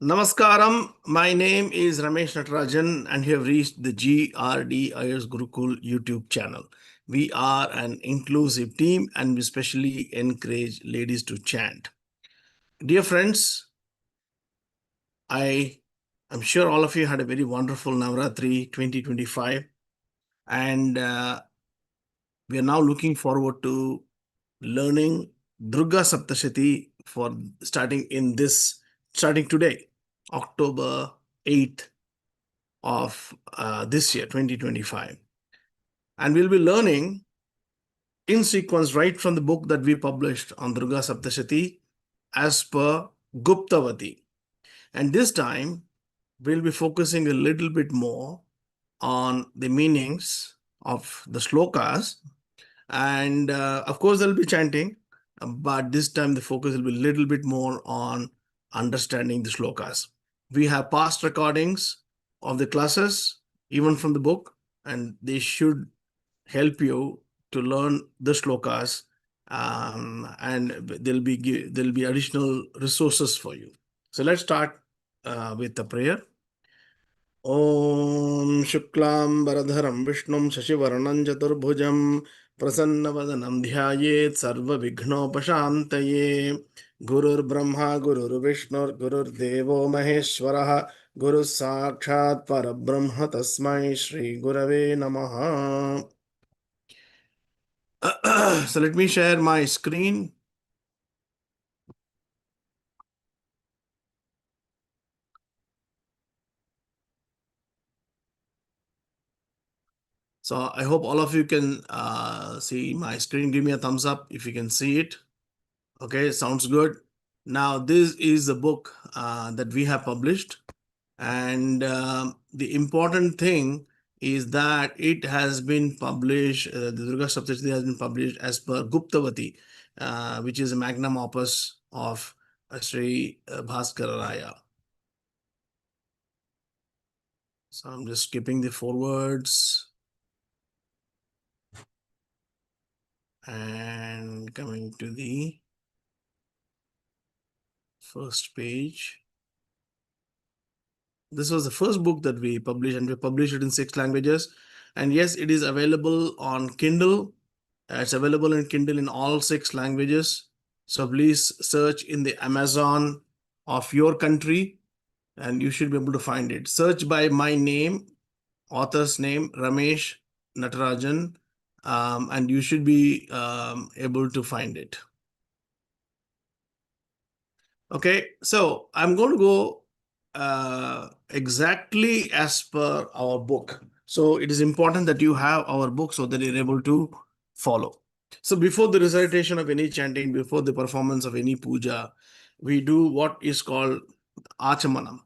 Namaskaram. My name is Ramesh Natarajan, and you have reached the GRD Iyers GuruCool YouTube channel. We are an inclusive team and we especially encourage ladies to chant. Dear friends, I am sure all of you had a very wonderful Navaratri 2025, and we are now looking forward to learning Durga Saptashati for starting today, October 8th of this year, 2025. And we'll be learning in sequence right from the book that we published on Durga Saptashati as per Guptavati. And this time, we'll be focusing a little bit more on the meanings of the slokas. And of course, there'll be chanting, but this time the focus will be a little bit more on understanding the slokas. We have past recordings of the classes, even from the book, and they should help you to learn the slokas, and there'll be additional resources for you. So let's start with the prayer. Om Shuklam Varadharam Vishnum Shashivarnam Chaturbhujam Prasannavadhanam Dhyayet Sarva Vighnopashantaye. Gurur Brahma Gurur Vishnu Gurur Devo Maheshwaraha Guru Sakshat Parabrahma Tasmai Shri Gurave Namaha. So let me share my screen. So I hope all of you can see my screen. Give me a thumbs up if you can see it. Okay, sounds good. Now, this is the book that we have published. And the important thing is that it has been published, the Durga Saptashati has been published as per Guptavati, which is a magnum opus of Sri Bhaskara Raya. So I'm just skipping the forwards and coming to the first page. This was the first book that we published, and we published it in 6 languages. And yes, it is available on Kindle. It's available in Kindle in all 6 languages. So please search in the Amazon of your country and you should be able to find it. Search by my name, author's name, Ramesh Natarajan, and you should be able to find it. Okay, so I'm going to go exactly as per our book. So it is important that you have our book so that you're able to follow. So before the recitation of any chanting, before the performance of any puja, we do what is called achamanam.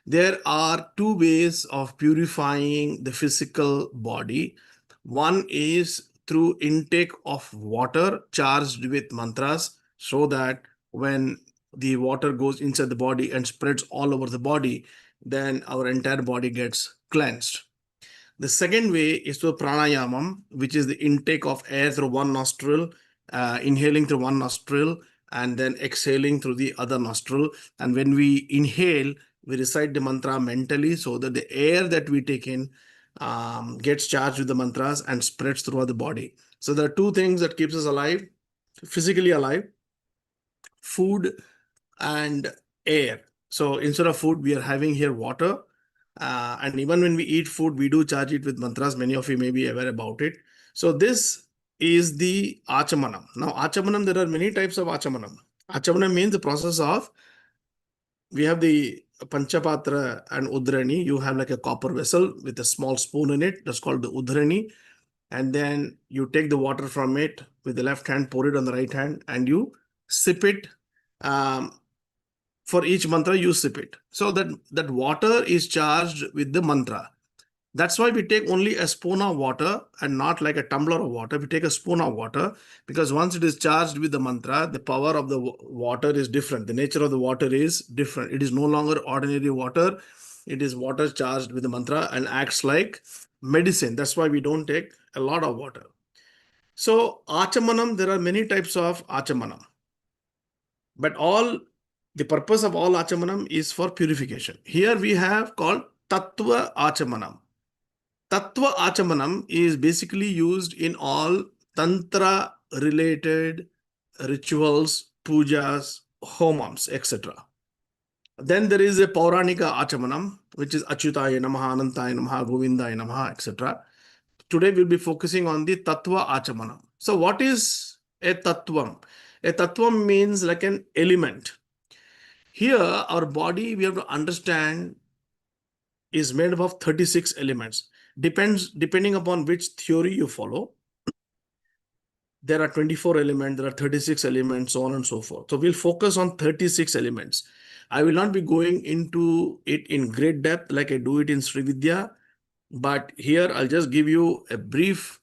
There are 2 ways of purifying the physical body. One is through intake of water charged with mantras, so that when the water goes inside the body and spreads all over the body, then our entire body gets cleansed. The second way is through pranayamam, which is the intake of air through one nostril, inhaling through one nostril, and then exhaling through the other nostril. And when we inhale, we recite the mantra mentally so that the air that we take in gets charged with the mantras and spreads throughout the body. So there are 2 things that keeps us alive, physically alive: food and air. So instead of food, we are having here water. And even when we eat food, we do charge it with mantras. Many of you may be aware about it. So this is the achamanam. Now, achamanam, there are many types of achamanam. Achamanam means the process of, we have the panchapatra and udrani. You have like a copper vessel with a small spoon in it. That's called the udrani. And then you take the water from it with the left hand, pour it on the right hand, and you sip it. For each mantra, you sip it. So that water is charged with the mantra. That's why we take only a spoon of water and not like a tumbler of water. We take a spoon of water because once it is charged with the mantra, the power of the water is different. The nature of the water is different. It is no longer ordinary water. It is water charged with the mantra and acts like medicine. That's why we don't take a lot of water. So achamanam, there are many types of achamanam. But all The purpose of all achamanam is for purification. Here we have called Tattva Achamanam. Tattva Achamanam is basically used in all Tantra related rituals, pujas, homams, etc. Then there is a Pauranika Achamanam, which is Achyutaya Namaha, Anantaya Namaha, Govindaya Namaha, etc. Today we'll be focusing on the Tattva Achamanam. So what is a Tattvam? A Tattvam means like an element. Here, our body, we have to understand, is made up of 36 elements. Depending upon which theory you follow. There are 24 elements, there are 36 elements, so on and so forth. So we'll focus on 36 elements. I will not be going into it in great depth like I do it in SriVidya, but here I'll just give you a brief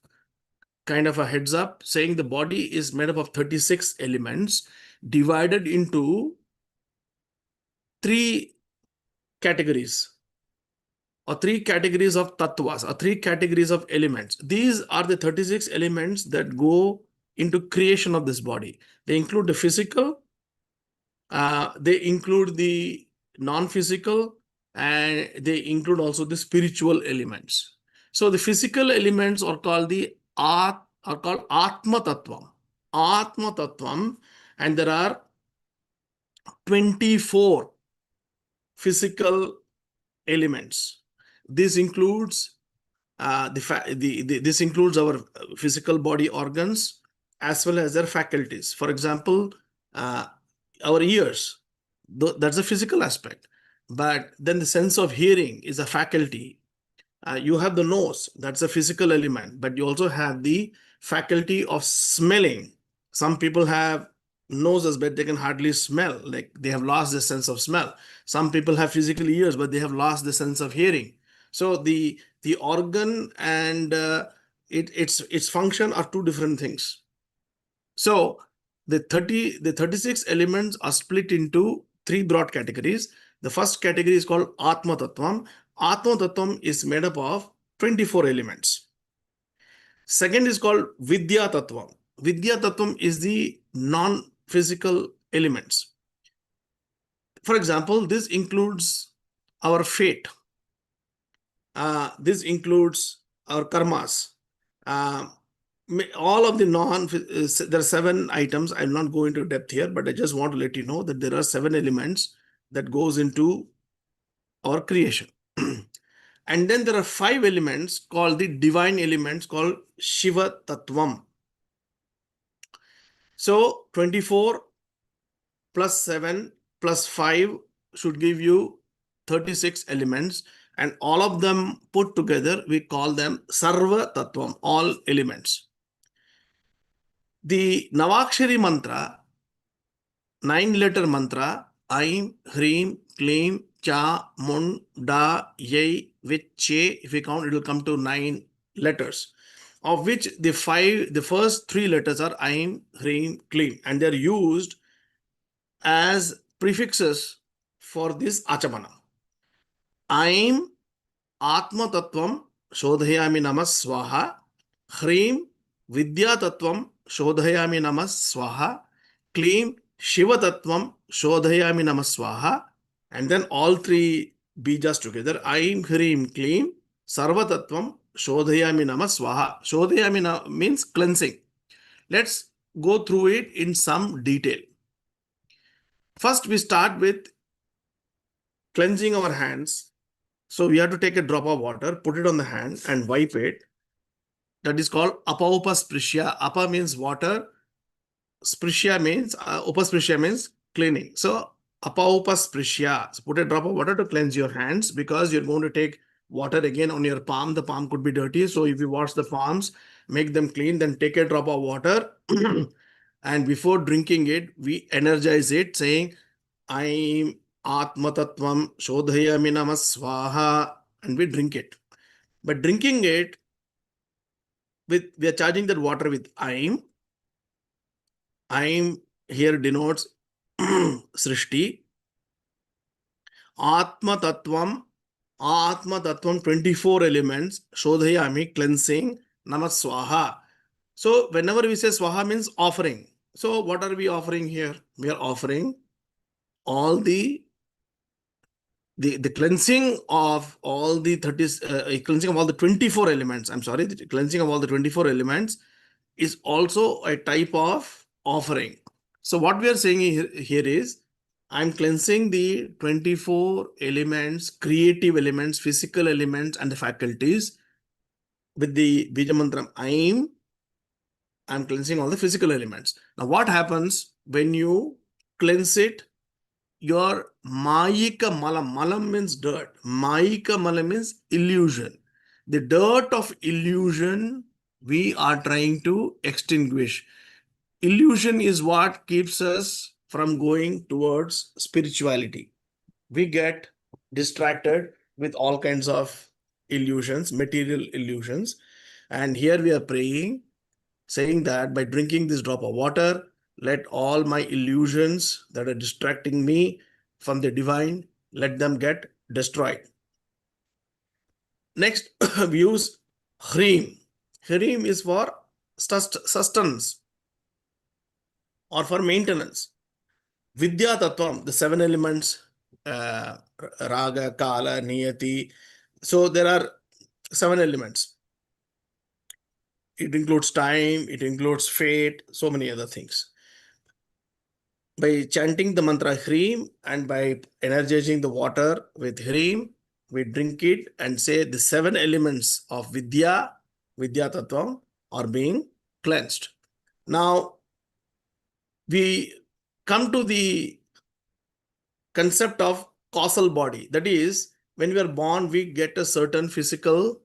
kind of a heads up saying the body is made up of 36 elements divided into 3 categories or 3 categories of tattvas or 3 categories of elements. These are the 36 elements that go into creation of this body. They include the physical, they include the non-physical, and they include also the spiritual elements. So the physical elements are called Atma Tattvam. Atma Tattvam, and there are 24 physical elements. This includes this includes our physical body organs as well as their faculties. For example, our ears, that's a physical aspect. But then the sense of hearing is a faculty. You have the nose, that's a physical element, but you also have the faculty of smelling. Some people have noses, but they can hardly smell, like they have lost the sense of smell. Some people have physical ears, but they have lost the sense of hearing. So the organ and its function are 2 different things. So the 36 elements are split into 3 broad categories. The first category is called Atma Tattvam. Atma Tattvam is made up of 24 elements. Second is called Vidya Tattvam. Vidya Tattvam is the non-physical elements. For example, this includes our fate. This includes our karmas. All of the there are 7 items. I'll not go into depth here, but I just want to let you know that there are 7 elements that goes into our creation. And then there are 5 elements called the divine elements called Shiva Tattvam. So 24 plus 7 plus 5 should give you 36 elements, and all of them put together, we call them Sarva Tattvam, all elements. The Navakshari mantra, 9-letter mantra, Aim, Hreem, Kleem, Cha, Mun, Da, Yai, with Che, if we count, it will come to 9 letters, of which the first 3 letters are Aim, Hreem, Kleem, and they're used as prefixes for this Achamana. Aim, Atma Tattvam, Shodhayami Namah Swaha. Hreem, Vidya Tattvam, Shodhayami Namah Swaha. Kleem, Shiva Tattvam, Shodhayami Namah Swaha. And then all 3 bijas together. Aim, Hreem, Kleem, Sarva Tattvam, Shodhayami Namah Swaha. Shodhayami means cleansing. Let's go through it in some detail. First, we start with cleansing our hands. So we have to take a drop of water, put it on the hand and wipe it. That is called Upasprishya. Apa means water. Sprishya means, Upasprishya means cleaning. So Upasprishya. So put a drop of water to cleanse your hands, because you're going to take water again on your palm. The palm could be dirty. So if you wash the palms, make them clean, then take a drop of water. And before drinking it, we energize it saying, I'm Atma Tattvam Shodhayami Namah Swaha, and we drink it. But drinking it, we are charging that water with Aim. Aim here denotes Srishti. Atma Tattvam, 24 elements, Shodhayami, cleansing, Namah Swaha. So whenever we say Swaha means offering. So what are we offering here? We are offering all the cleansing of all the 24 elements. I'm sorry, the cleansing of all the 24 elements is also a type of offering. So what we are saying here is, I'm cleansing the 24 elements, creative elements, physical elements, and the faculties with the Bija Mantram I'm cleansing all the physical elements. Now what happens when you cleanse it? Your Mayika Malam. Malam means dirt. Mayika Malam means illusion. The dirt of illusion we are trying to extinguish. Illusion is what keeps us from going towards spirituality. We get distracted with all kinds of illusions, material illusions. And here we are praying, saying that by drinking this drop of water, let all my illusions that are distracting me from the divine, let them get destroyed. Next, we use Hreem. Hreem is for sustenance or for maintenance. Vidya Tattvam, the 7 elements, Raga, Kala, Niyati. So there are 7 elements. It includes time, it includes fate, so many other things. By chanting the mantra Hreem and by energizing the water with Hreem, we drink it and say the 7 elements of Vidya Tattvam are being cleansed. Now, we come to the concept of causal body. That is, when we are born, we get a certain physical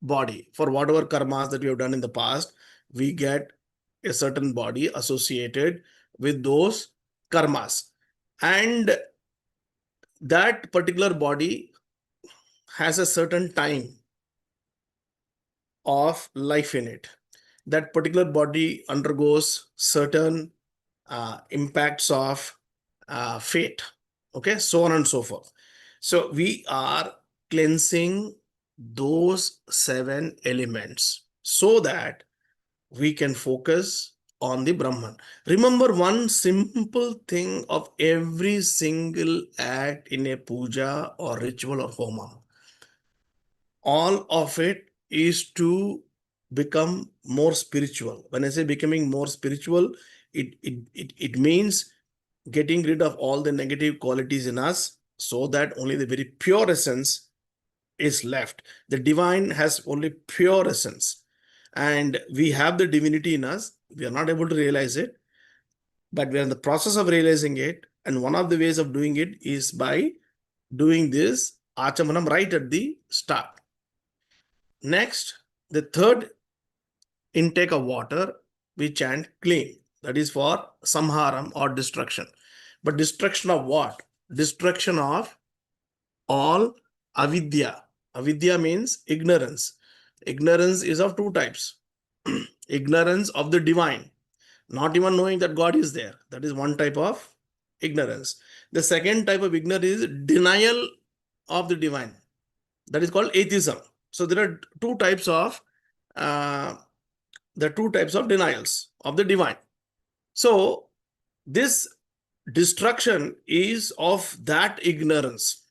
body. For whatever karmas that we have done in the past, we get a certain body associated with those karmas. And that particular body has a certain time of life in it. That particular body undergoes certain impacts of fate. Okay, so on and so forth. So we are cleansing those 7 elements so that we can focus on the Brahman. Remember one simple thing of every single act in a puja or ritual or homa. All of it is to become more spiritual. When I say becoming more spiritual, it means getting rid of all the negative qualities in us so that only the very pure essence is left. The divine has only pure essence. And we have the divinity in us. We are not able to realize it, but we are in the process of realizing it. And one of the ways of doing it is by doing this Achamanam right at the start. Next, the third intake of water, we chant clean. That is for samharam or destruction. But destruction of what? Destruction of all avidya. Avidya means ignorance. Ignorance is of 2 types. Ignorance of the divine, not even knowing that God is there. That is one type of ignorance. The second type of ignorance is denial of the divine. That is called atheism. So there are 2 types of denials of the divine. So this destruction is of that ignorance.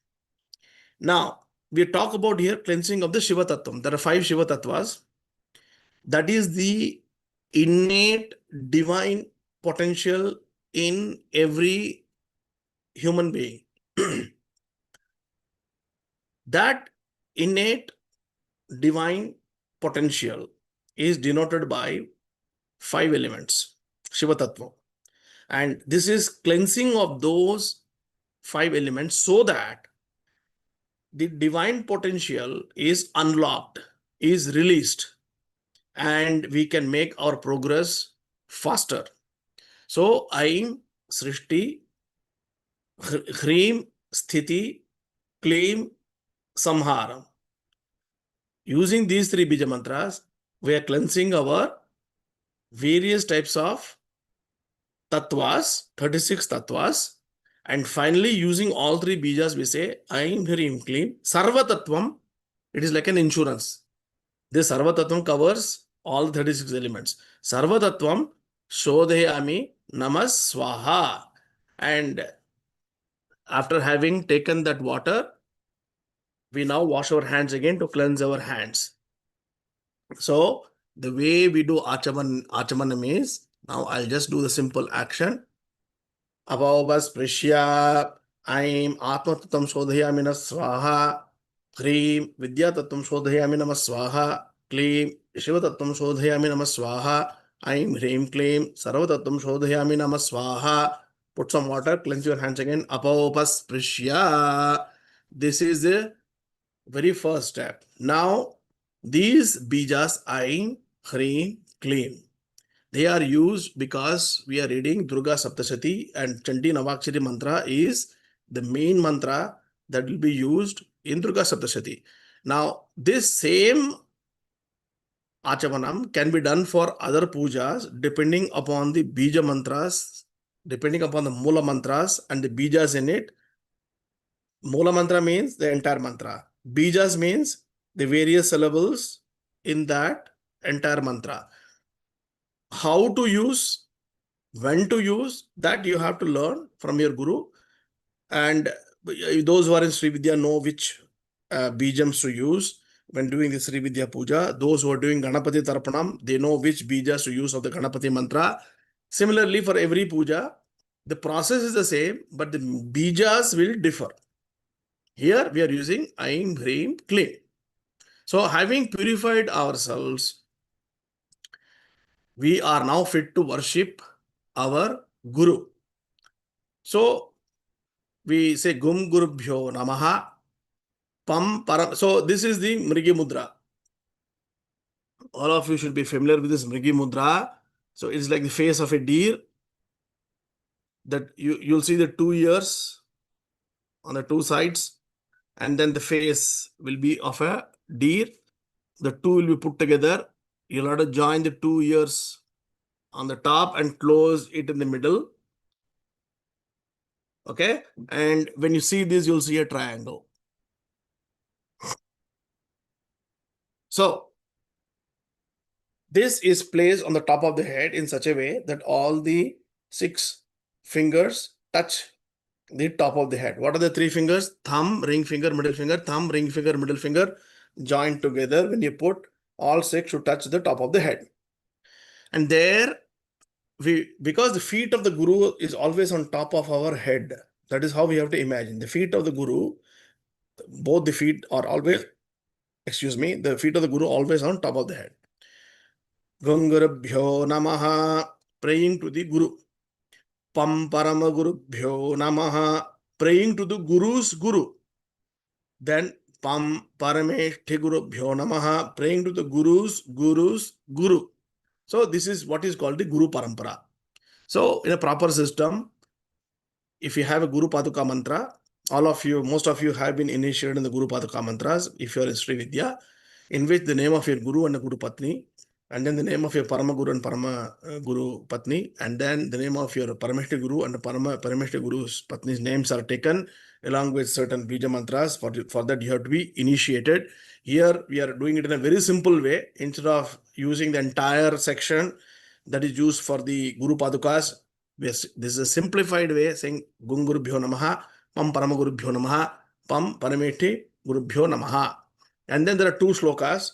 Now, we talk about here cleansing of the Shiva Tattvam. There are 5 Shiva Tattvas. That is the innate divine potential in every human being. That innate divine potential is denoted by 5 elements, Shiva Tattva. And this is cleansing of those 5 elements so that the divine potential is unlocked, is released, and we can make our progress faster. So, Aim, Srishti, Hreem, Sthiti, Kleem, Samharam. Using these 3 Bija mantras, we are cleansing our various types of tattvas, 36 tattvas. And finally, using all 3 Bijas, we say, Aim, Hreem, Kleem, Sarva Tattvam. It is like an insurance. This Sarva Tattvam covers all 36 elements. Sarva Tattvam, Shodhayami, Namas Swaha. And After having taken that water, we now wash our hands again to cleanse our hands. So the way we do achamanam is, now I'll just do the simple action. Abhavasprishya, Aim Atmatatam Shodhayamina Swaha, Hreem Vidyatatam Shodhayamina Swaha, Kleem Shivatatam Shodhayamina Swaha, Aim Hreem Kleem Sarvatatam Shodhayamina Swaha. Put some water, cleanse your hands again. Apavasprishya. This is the very first step. Now, these bijas, Aim, Hreem, Kleem, they are used because we are reading Durga Saptashati, and Chandi Navakshari mantra is the main mantra that will be used in Durga Saptashati. Now, this same Achavanam can be done for other pujas depending upon the bija mantras, depending upon the Mula mantras and the bijas in it. Mula mantra means the entire mantra. Bijas means the various syllables in that entire mantra. How to use, when to use, that you have to learn from your guru. And those who are in SriVidya know which bijams to use when doing the SriVidya Puja. Those who are doing Ganapati Tarpanam, they know which bijas to use of the Ganapati mantra. Similarly, for every puja, the process is the same, but the bijas will differ. Here we are using Aim, Hreem, Kleem. So having purified ourselves, we are now fit to worship our Guru. So we say Gum Gurubhyo Namaha, Pam Param. So this is the Mrigi Mudra. All of you should be familiar with this Mrigi Mudra. So it's like the face of a deer, that you'll see the 2 ears on the two sides, and then the face will be of a deer. The two will be put together. You'll have to join the 2 ears on the top and close it in the middle. Okay, and when you see this, you'll see a triangle. So this is placed on the top of the head in such a way that all the 6 fingers touch the top of the head. What are the 3 fingers? Thumb, ring finger, middle finger, thumb, ring finger, middle finger, joined together. When you put, all 6 should touch the top of the head. And there, because the feet of the Guru is always on top of our head, that is how we have to imagine. The feet of the Guru, both the feet are always, the feet of the Guru always on top of the head. Gungurubhyo Namaha, praying to the Guru. Pam Paramagurubhyo Namaha, praying to the Guru's Guru. Then Pam Parameshti Gurubhyo Namaha, praying to the Guru's Guru. So this is what is called the Guru Parampara. So in a proper system, if you have a Guru Paduka mantra, most of you have been initiated in the Guru Paduka mantras, if you are in SriVidya, in which the name of your Guru and the Guru Patni, and then the name of your Parama Guru and Parama Guru Patni, and then the name of your Parameshti Guru and the Parameshti Guru's Patni's names are taken along with certain Bija mantras. For that you have to be initiated. Here we are doing it in a very simple way. Instead of using the entire section that is used for the Guru Padukas, this is a simplified way, saying Gung Gurubhyo Namaha, Pam Parama Gurubhyo Namaha, Pam Parameshti Gurubhyo Namaha. And then there are 2 slokas.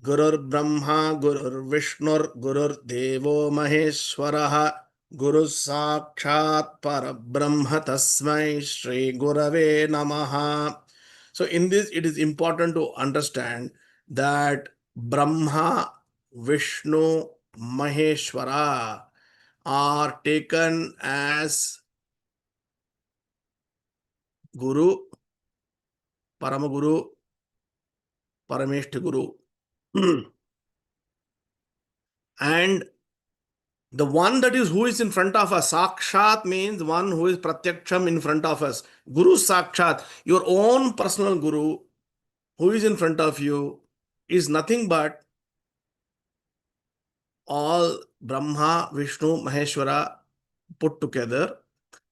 Gurur Brahma, Gurur Vishnur, Gurur Devo Maheshwaraha, Guru Sakshat Parabrahma Tasmai Shri Gurave Namaha. So in this, it is important to understand that Brahma, Vishnu, Maheshwara are taken as Guru, Paramaguru, Parameshti Guru. And the one that is who is in front of us, Sakshat means one who is Pratyaksham in front of us. Guru Sakshat, your own personal Guru who is in front of you, is nothing but all Brahma, Vishnu, Maheshwara put together,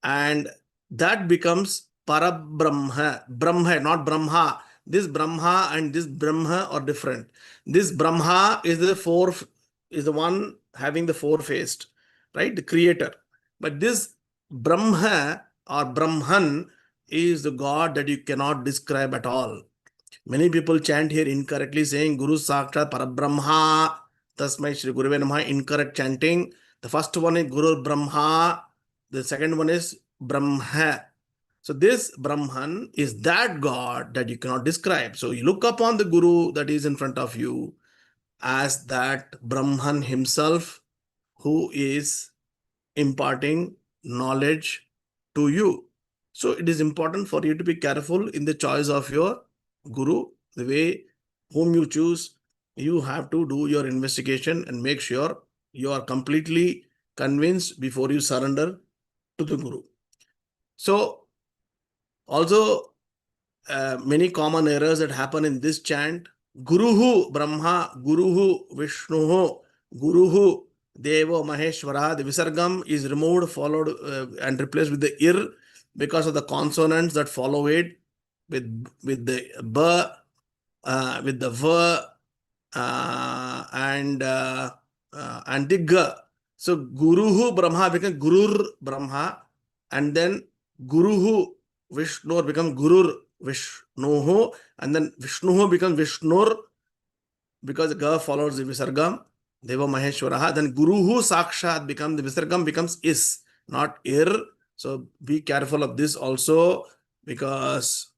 and that becomes Parabrahma. Brahma, not Brahma. This Brahma and this Brahma are different. This Brahma is the one having the 4-faced, right? The creator. But this Brahma or Brahman is the God that you cannot describe at all. Many people chant here incorrectly, saying Guru Sakshat Parabrahma Tasmai Shri Guruve Namaha, incorrect chanting. The first one is Guru Brahma, the second one is Brahma. So this Brahman is that God that you cannot describe. So you look upon the Guru that is in front of you as that Brahman himself who is imparting knowledge to you. So it is important for you to be careful in the choice of your guru, the way whom you choose. You have to do your investigation and make sure you are completely convinced before you surrender to the guru. So also many common errors that happen in this chant. Guruhu Brahma, Guruhu Vishnuhu, Guruhu Devo Maheshwara. The Visargam is removed, followed and replaced with the Ir because of the consonants that follow it with the B, with the V, and the G. So Guruhu Brahma becomes Gurur Brahma, and then Guruhu Vishnu becomes Gurur Vishnuhu, and then Vishnuhu becomes Vishnur because the Ga follows the Visargam, Deva Maheshwaraha. Then Guruhu Sakshat becomes, the Visargam becomes Is, not Ir. So be careful of this also, because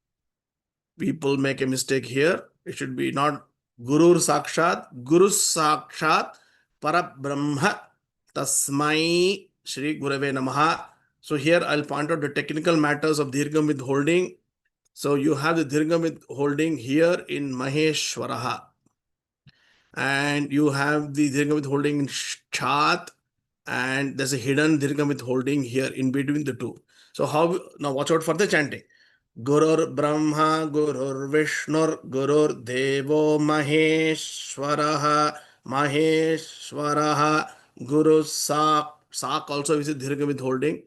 people make a mistake here. It should be not Guru Sakshat, Guru Sakshat Parabrahma Tasmai Shri Gurave Namaha. So here I'll point out the technical matters of Dirgham with holding. So you have the Dirgham with holding here in Maheshwaraha, and you have the Dirgham with holding in Chat, and there's a hidden Dirgham with holding here in between the two. So how, now watch out for the chanting. Gurur Brahma, Gurur Vishnur, Gurur Devo Maheshwaraha, Maheshwaraha, Guru Sak also is a Dirgham with holding.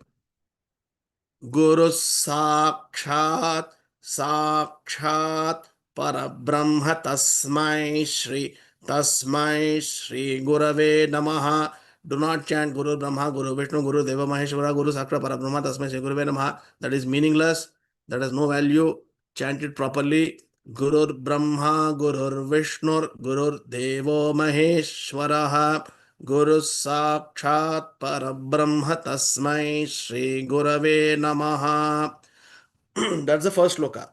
Guru Sakshat, Sakshat, Parabrahma Tasmai Shri Gurave Namaha. Do not chant Guru Brahma, Guru Vishnu, Guru Deva Maheshwara, Guru Sakshat Parabrahma Tasmai Shri Gurave Namaha. That is meaningless. That has no value. Chant it properly. Guru Brahma, Guru Vishnu, Guru Devo Maheshwaraha, Guru Sakshat Parabrahma Tasmai Shri Gurave Namaha. That's the first shloka.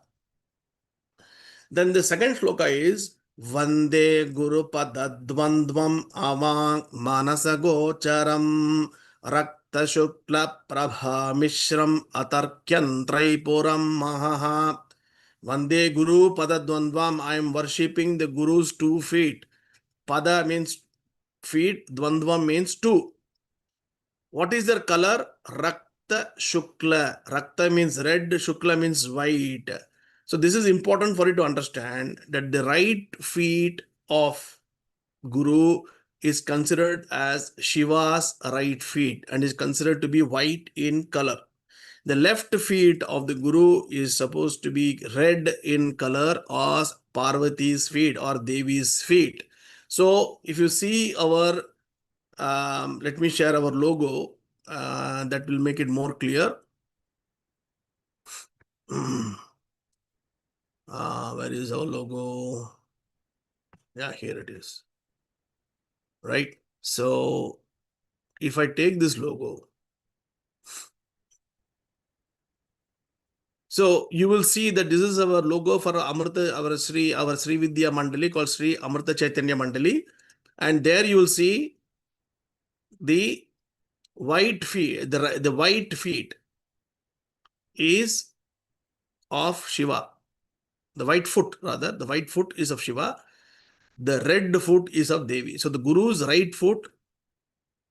Then the second shloka is Vande Guru Padadvandvam Avang Manasa Gocharam Rakta Shukla Prabha Mishram Atarkyan Traipuram Mahaha. Vande Guru Padadvandvam. I am worshipping the Guru's 2 feet. Pada means feet, Dvandvam means 2. What is their color? Rakta Shukla. Rakta means red, Shukla means white. So this is important for you to understand that the right feet of Guru is considered as Shiva's right feet and is considered to be white in color. The left feet of the Guru is supposed to be red in color, as Parvati's feet or Devi's feet. So if you see our, let me share our logo, that will make it more clear. Where is our logo? Yeah, here it is. Right. So if I take this logo, so you will see that this is our logo for Amrita, our SriVidya Mandali called Sri Amrita Chaitanya Mandali. And there you will see the white feet, the white feet is of Shiva. The white foot, rather, the white foot is of Shiva. The red foot is of Devi. So the Guru's right foot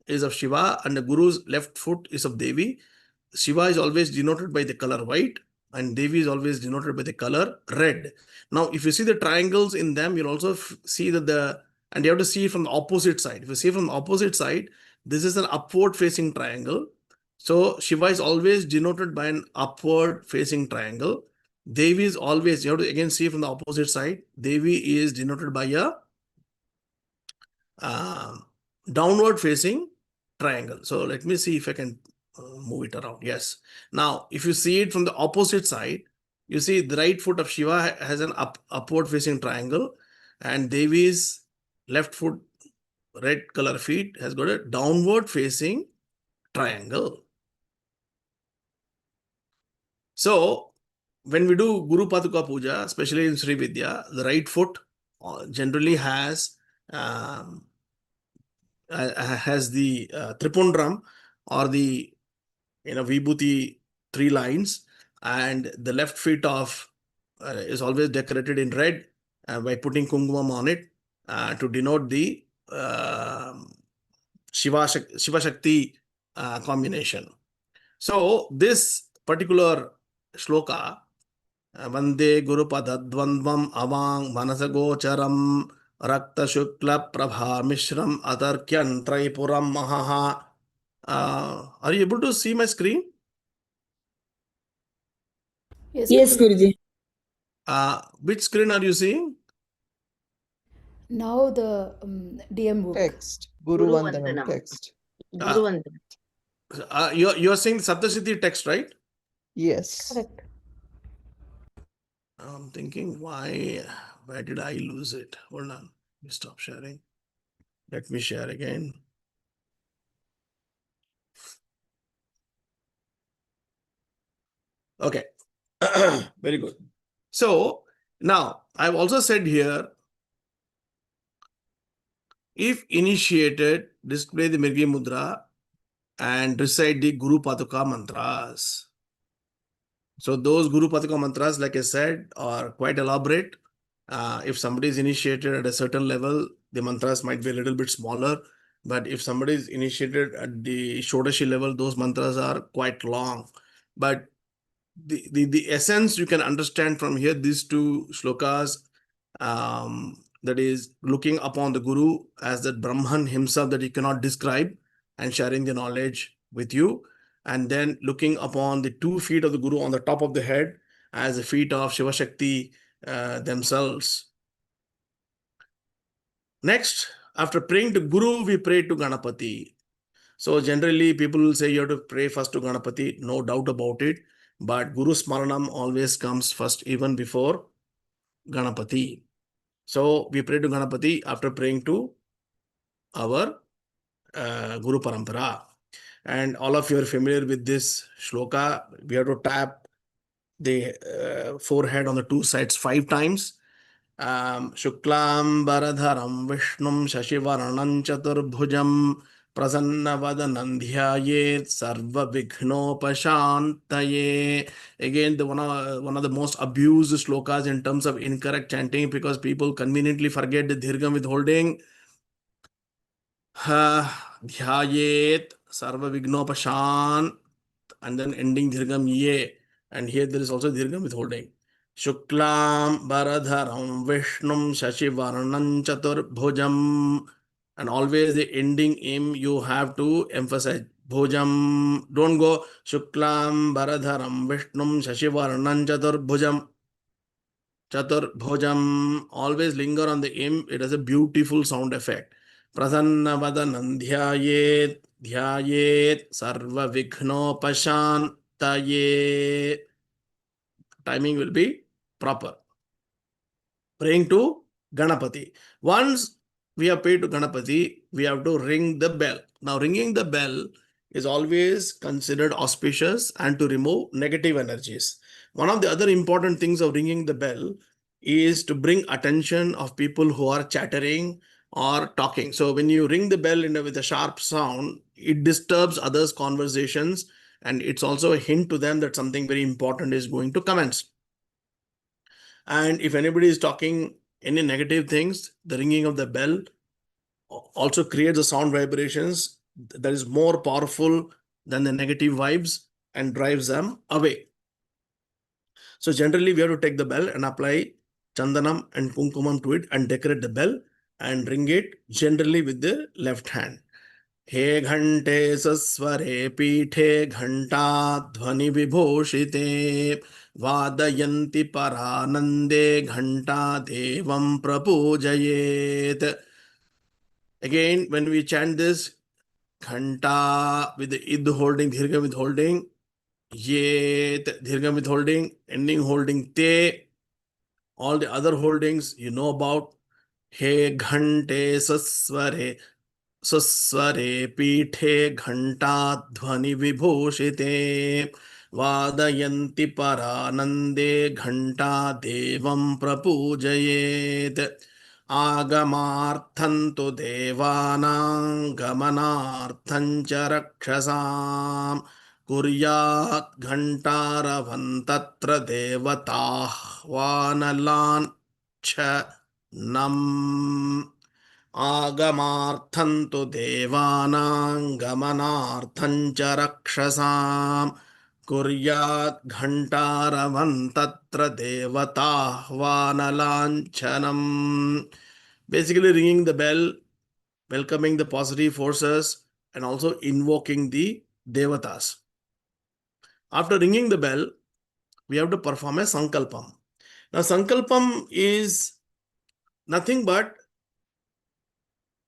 is of Shiva and the Guru's left foot is of Devi. Shiva is always denoted by the color white and Devi is always denoted by the color red. Now, if you see the triangles in them, you'll also see that and you have to see it from the opposite side. If you see from the opposite side, this is an upward facing triangle. So Shiva is always denoted by an upward facing triangle. Devi is always, you have to again see from the opposite side, Devi is denoted by a downward facing triangle. So let me see if I can move it around. Yes. Now, if you see it from the opposite side, you see the right foot of Shiva has an upward facing triangle, and Devi's left foot, red color feet, has got a downward facing triangle. So, when we do Guru Paduka Puja, especially in SriVidya, the right foot generally has the Tripundram or the Vibhuti 3 lines, and the left feet of is always decorated in red by putting kumkumam on it to denote the Shiva Shakti combination. So this particular shloka, Vande Gurupadadvandvam Avang Manasagocharam Rakta Shukla Prabha Mishram Atarkyan Traipuram Mahaha. Are you able to see my screen? Yes, Guruji. Which screen are you seeing? Now the DM book. Text. Guru Vandanam text. Guru Vandanam. You're saying Saptashati text, right? Yes. Correct. I'm thinking, why did I lose it? Hold on. Let me stop sharing. Let me share again. Okay. Very good. So now I've also said here, if initiated, display the Mirgi Mudra and recite the Guru Paduka mantras. So those Guru Paduka mantras, like I said, are quite elaborate. If somebody is initiated at a certain level, the mantras might be a little bit smaller. But if somebody is initiated at the Shodashi level, those mantras are quite long. But the essence you can understand from here, these two shlokas, that is looking upon the Guru as that Brahman himself that you cannot describe and sharing the knowledge with you, and then looking upon the 2 feet of the Guru on the top of the head as the feet of Shiva Shakti themselves. Next, after praying to Guru, we pray to Ganapati. So generally people will say you have to pray first to Ganapati, no doubt about it. But Guru Smaranam always comes first, even before Ganapati. So we pray to Ganapati after praying to our Guru Parampara. And all of you are familiar with this shloka. We have to tap the forehead on the 2 sides 5 times. Shuklam Baradharam Vishnum Shashivaranam Chaturbhujam Prasanna Dhyayet Sarva Vighnopashantaye. Again, one of the most abused shlokas in terms of incorrect chanting, because people conveniently forget the dirgham withholding. Dhyayet Sarva Vighnopashan, and then ending dirgham ye. And here there is also dirgham withholding. Shuklam Baradharam Vishnum Shashivarnam Chaturbhujam. And always the ending im you have to emphasize. Bhujam. Don't go Shuklam Baradharam Vishnum Shashivarnam Chaturbhujam. Chaturbhujam. Always linger on the im. It has a beautiful sound effect. Prasanna Vadanam Dhyayet. Dhyayet Sarva Vighnopashantaye. Timing will be proper. Praying to Ganapati. Once we have paid to Ganapati, we have to ring the bell. Now, ringing the bell is always considered auspicious and to remove negative energies. One of the other important things of ringing the bell is to bring attention of people who are chattering or talking. So when you ring the bell with a sharp sound, it disturbs others' conversations, and it's also a hint to them that something very important is going to commence. And if anybody is talking any negative things, the ringing of the bell also creates the sound vibrations that is more powerful than the negative vibes and drives them away. So generally we have to take the bell and apply chandanam and kumkumam to it and decorate the bell and ring it generally with the left hand. He ghante sasware pithe ghanta dhvani vibhoshite vadayanti paranande ghanta devam prapujayet. Again, when we chant this, Ghanta with the id holding, dirgha with holding, yet, dirgha with holding, ending holding te. All the other holdings you know about. He ghante sasware. सुस्वरे पीठे घंटा ध्वनि विभूषिते वादयन्ति परानन्दे घंटा देवं प्रपूजयेत् आगमार्थं तु देवानां गमनार्थं च रक्षसां कुर्यात् घंटारवं तत्र देवताः वानलान् च नम् आगमार्थं तु देवानां गमनार्थं च रक्षसां कुर्यात् घंटारवं तत्र देवताह्वानलाञ्छनम्. Basically ringing the bell, welcoming the positive forces and also invoking the devatas. After ringing the bell, we have to perform a sankalpam. Now sankalpam is nothing but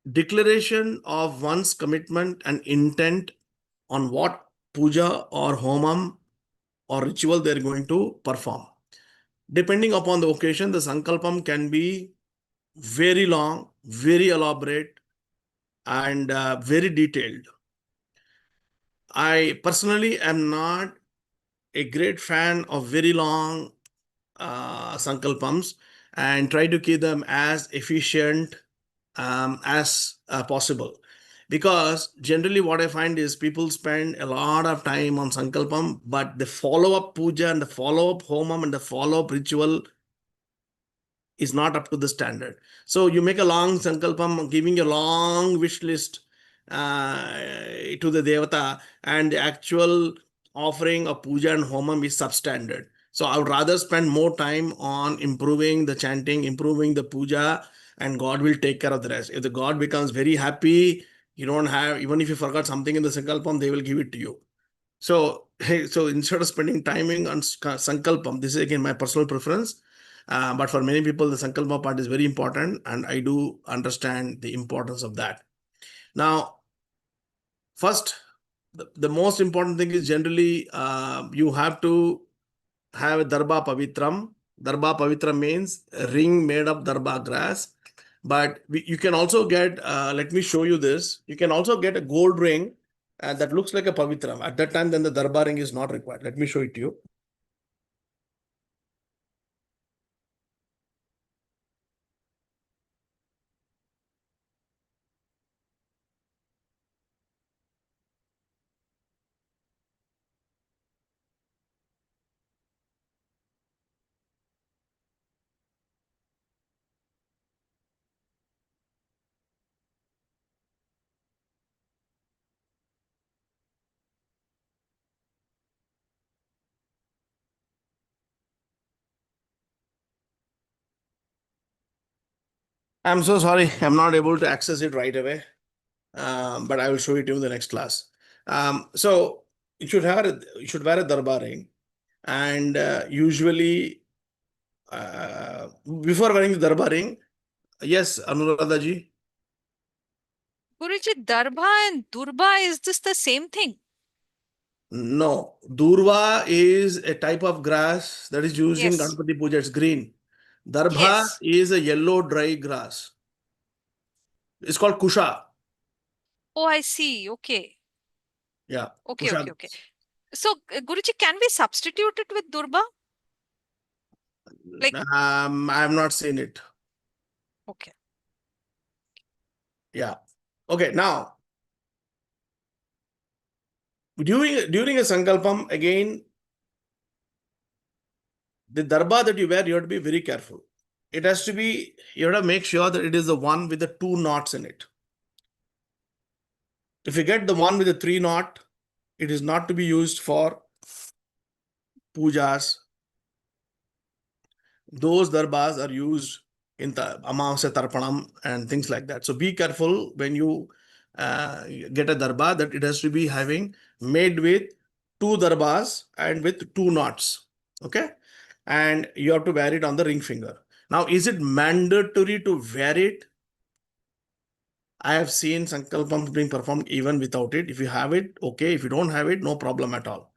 declaration of one's commitment and intent on what puja or homam or ritual they're going to perform. Depending upon the occasion, the sankalpam can be very long, very elaborate, and very detailed. I personally am not a great fan of very long sankalpams and try to keep them as efficient as possible. Because generally what I find is people spend a lot of time on sankalpam, but the follow-up puja and the follow-up homam and the follow-up ritual is not up to the standard. So you make a long sankalpam, giving a long wish list to the devata, and the actual offering of puja and homam is substandard. So I would rather spend more time on improving the chanting, improving the puja, and God will take care of the rest. If the God becomes very happy, you don't have, even if you forgot something in the sankalpam, they will give it to you. So, so instead of spending timing on sankalpam, this is again my personal preference. But for many people, the sankalpa part is very important, and I do understand the importance of that. Now, first, the most important thing is generally you have to have a darba pavitram. Darba pavitram means a ring made of darba grass. But you can also get, let me show you this. You can also get a gold ring that looks like a pavitram. At that time, then the darba ring is not required. Let me show it to you. I'm so sorry, I'm not able to access it right away, but I will show it to you in the next class. So you should wear a darbar ring, and usually before wearing the darbar ring, yes, Anuradha ji. Guruji, Darbha and Durba, is this the same thing? No, Durva is a type of grass that is used in Yes. Ganpati Puja. It's green. Darbha Yes. is a yellow dry grass. It's called Kusha. Oh, I see. Okay. Yeah. Okay, Kusha. okay, okay. So, Guruji, can we substitute it with Durba? Like, I have not seen it. okay. Yeah. Okay. Now, during a sankalpam, again, the darba that you wear, you have to be very careful. It has to be, you have to make sure that it is the one with the 2 knots in it. If you get the one with the 3 knot, it is not to be used for pujas. Those darbas are used in the Amavasya Tarpanam and things like that. So be careful when you get a darba, that it has to be having made with 2 darbas and with 2 knots. Okay. And you have to wear it on the ring finger. Now, is it mandatory to wear it? I have seen Sankalpam being performed even without it. If you have it, okay. If you don't have it, no problem at all.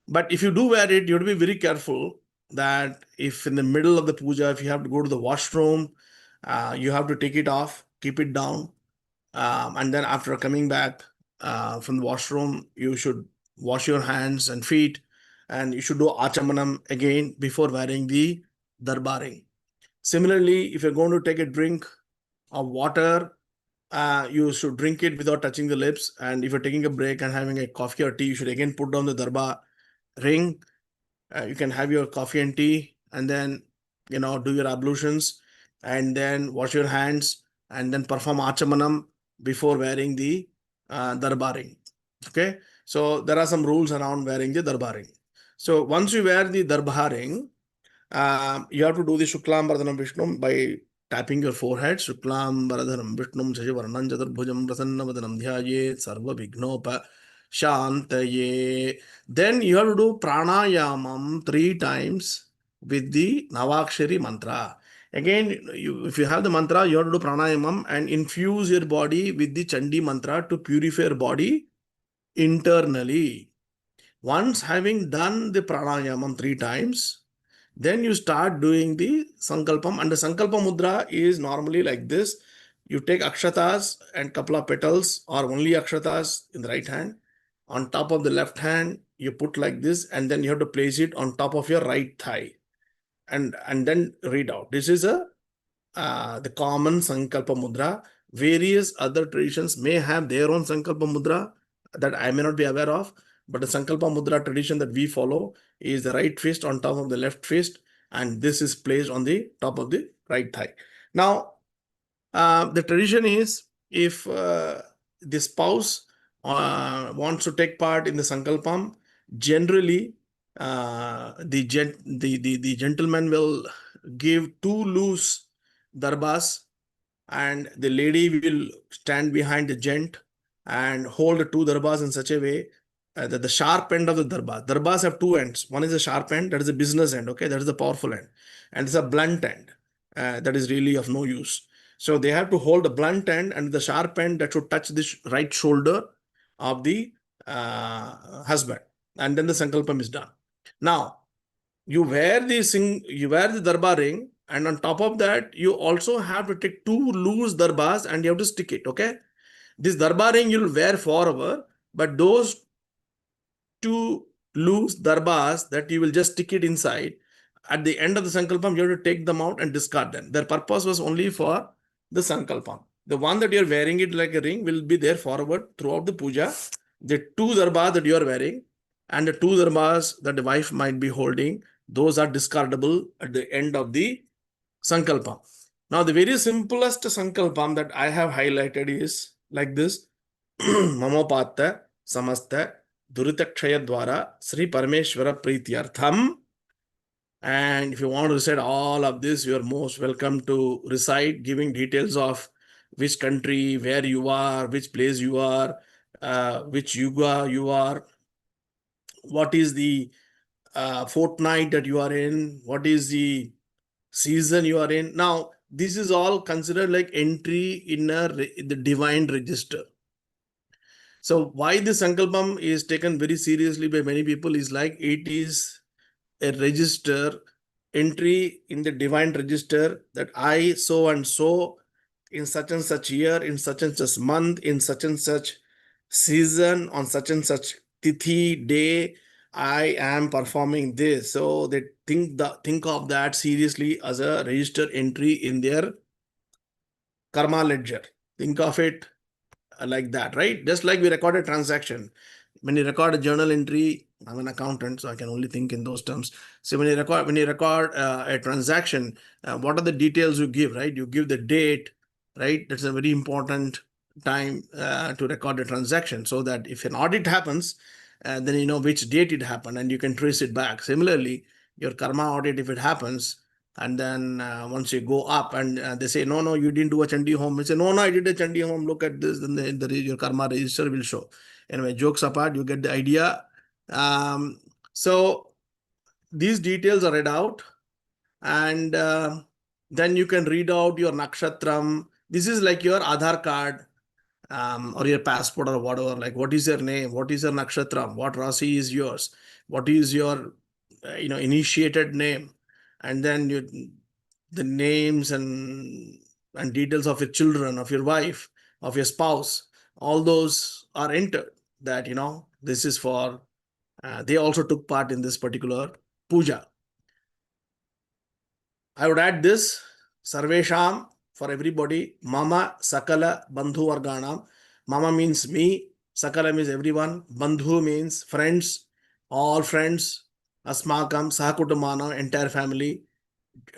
But if you do wear it, you have to be very careful that if in the middle of the puja, if you have to go to the washroom, you have to take it off, keep it down. And then after coming back from the washroom, you should wash your hands and feet, and you should do achamanam again before wearing the darbaring. Similarly, if you're going to take a drink of water, you should drink it without touching the lips. And if you're taking a break and having a coffee or tea, you should again put down the darbar ring. You can have your coffee and tea, and then do your ablutions, and then wash your hands, and then perform achamanam before wearing the darbaring. Okay, so there are some rules around wearing the darbaring. So once you wear the darbaring, you have to do the Shuklam Bharadhanam Vishnum by tapping your forehead. Shuklam Bharadhanam Vishnum Shajivarnam Chaturbhujam Prasannavadanam Dhyaye Sarva Vignopa Shantaye. Then you have to do pranayamam 3 times with the Navakshari mantra. Again, if you have the mantra, you have to do pranayamam and infuse your body with the Chandi mantra to purify your body internally. Once having done the pranayamam 3 times, then you start doing the Sankalpam, and the Sankalpa Mudra is normally like this. You take akshatas and couple of petals or only akshatas in the right hand. On top of the left hand, you put like this, and then you have to place it on top of your right thigh and then read out. This is the common Sankalpa Mudra. Various other traditions may have their own Sankalpa Mudra that I may not be aware of, but the Sankalpa Mudra tradition that we follow is the right fist on top of the left fist, and this is placed on the top of the right thigh. Now, the tradition is if the spouse wants to take part in the Sankalpam, generally the gentleman will give 2 loose darbas, and the lady will stand behind the gent and hold the 2 darbas in such a way that the sharp end of the darbas have 2 ends. One is a sharp end, that is a business end, okay, that is the powerful end, and it's a blunt end that is really of no use. So they have to hold the blunt end and the sharp end that should touch the right shoulder of the husband, and then the sankalpam is done. Now you wear the darbar ring, and on top of that you also have to take 2 loose darbas and you have to stick it. Okay, this darbar ring you'll wear forever, but those 2 loose darbas that you will just stick it inside, at the end of the sankalpam you have to take them out and discard them. Their purpose was only for the sankalpam. The one that you're wearing it like a ring will be there forward throughout the puja. The 2 darbas that you're wearing and the 2 darbas that the wife might be holding, those are discardable at the end of the sankalpam. Now the very simplest sankalpam that I have highlighted is like this. Mamopatta samasta Duritakshaya Dwara Sri Parameshwara Prityartham. And if you want to recite all of this, you are most welcome to recite, giving details of which country, where you are, which place you are, which yuga you are, what is the fortnight that you are in, what is the season you are in. Now, this is all considered like entry in the divine register. So why the Sankalpam is taken very seriously by many people is like it is a register, entry in the divine register, that I so and so in such and such year, in such and such month, in such and such season, on such and such tithi day, I am performing this. So they think of that seriously as a register entry in their karma ledger. Think of it like that, right? Just like we record a transaction. When you record a journal entry, I'm an accountant, so I can only think in those terms. So when you record a transaction, what are the details you give, right? You give the date, right? That's a very important time to record a transaction, so that if an audit happens, then you know which date it happened and you can trace it back. Similarly, your karma audit, if it happens, and then once you go up and they say, no, you didn't do a Chandi home. You say, no, I did a Chandi home. Look at this. Then your karma register will show. Anyway, jokes apart, you get the idea. So these details are read out, and then you can read out your nakshatram, This is like your Aadhaar card, or your passport or whatever. Like, what is your name? What is your nakshatra? What rasi is yours? What is your initiated name? And then the names and details of your children, of your wife, of your spouse. All those are entered. That this is for. They also took part in this particular puja. I would add this, Sarvesham, for everybody, Mama Sakala Bandhu Varganam. Mama means me, Sakala means everyone, Bandhu means friends, all friends, Asmakam, Sahakutumana, entire family,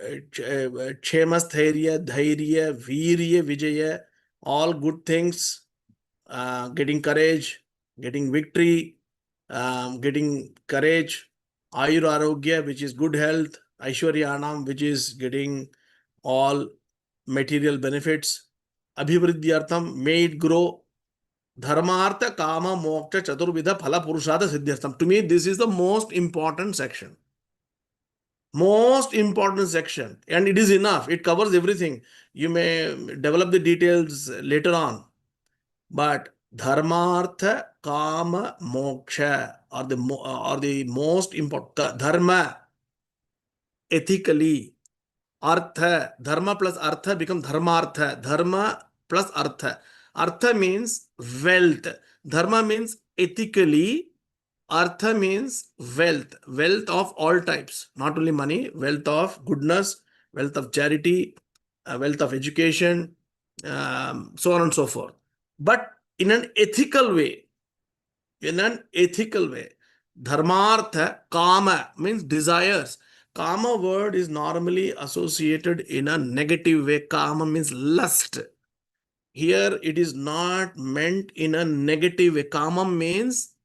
Kshemasthairia, Dhairya, Virya, Vijaya, all good things, getting courage, getting victory, getting courage, Ayur Arogya, which is good health, Aishwaryanam, which is getting all material benefits, Abhivriddhyartham, may it grow, Dharmartha, Kama, Moksha, Chaturvidha, Phala, Purushadha, Siddhyartham. To me, this is the most important section. Most important section. And it is enough. It covers everything. You may develop the details later on. But dharmartha, kama, moksha are the most important. Dharma, ethically. Artha, dharma plus artha become dharmartha. Dharma plus artha. Artha means wealth. Dharma means ethically. Artha means wealth. Wealth of all types. Not only money, wealth of goodness, wealth of charity, wealth of education, so on and so forth. But in an ethical way. In an ethical way. Dharmartha, kama means desires. Kama word is normally associated in a negative way. Kama means lust. Here it is not meant in a negative way. Kama means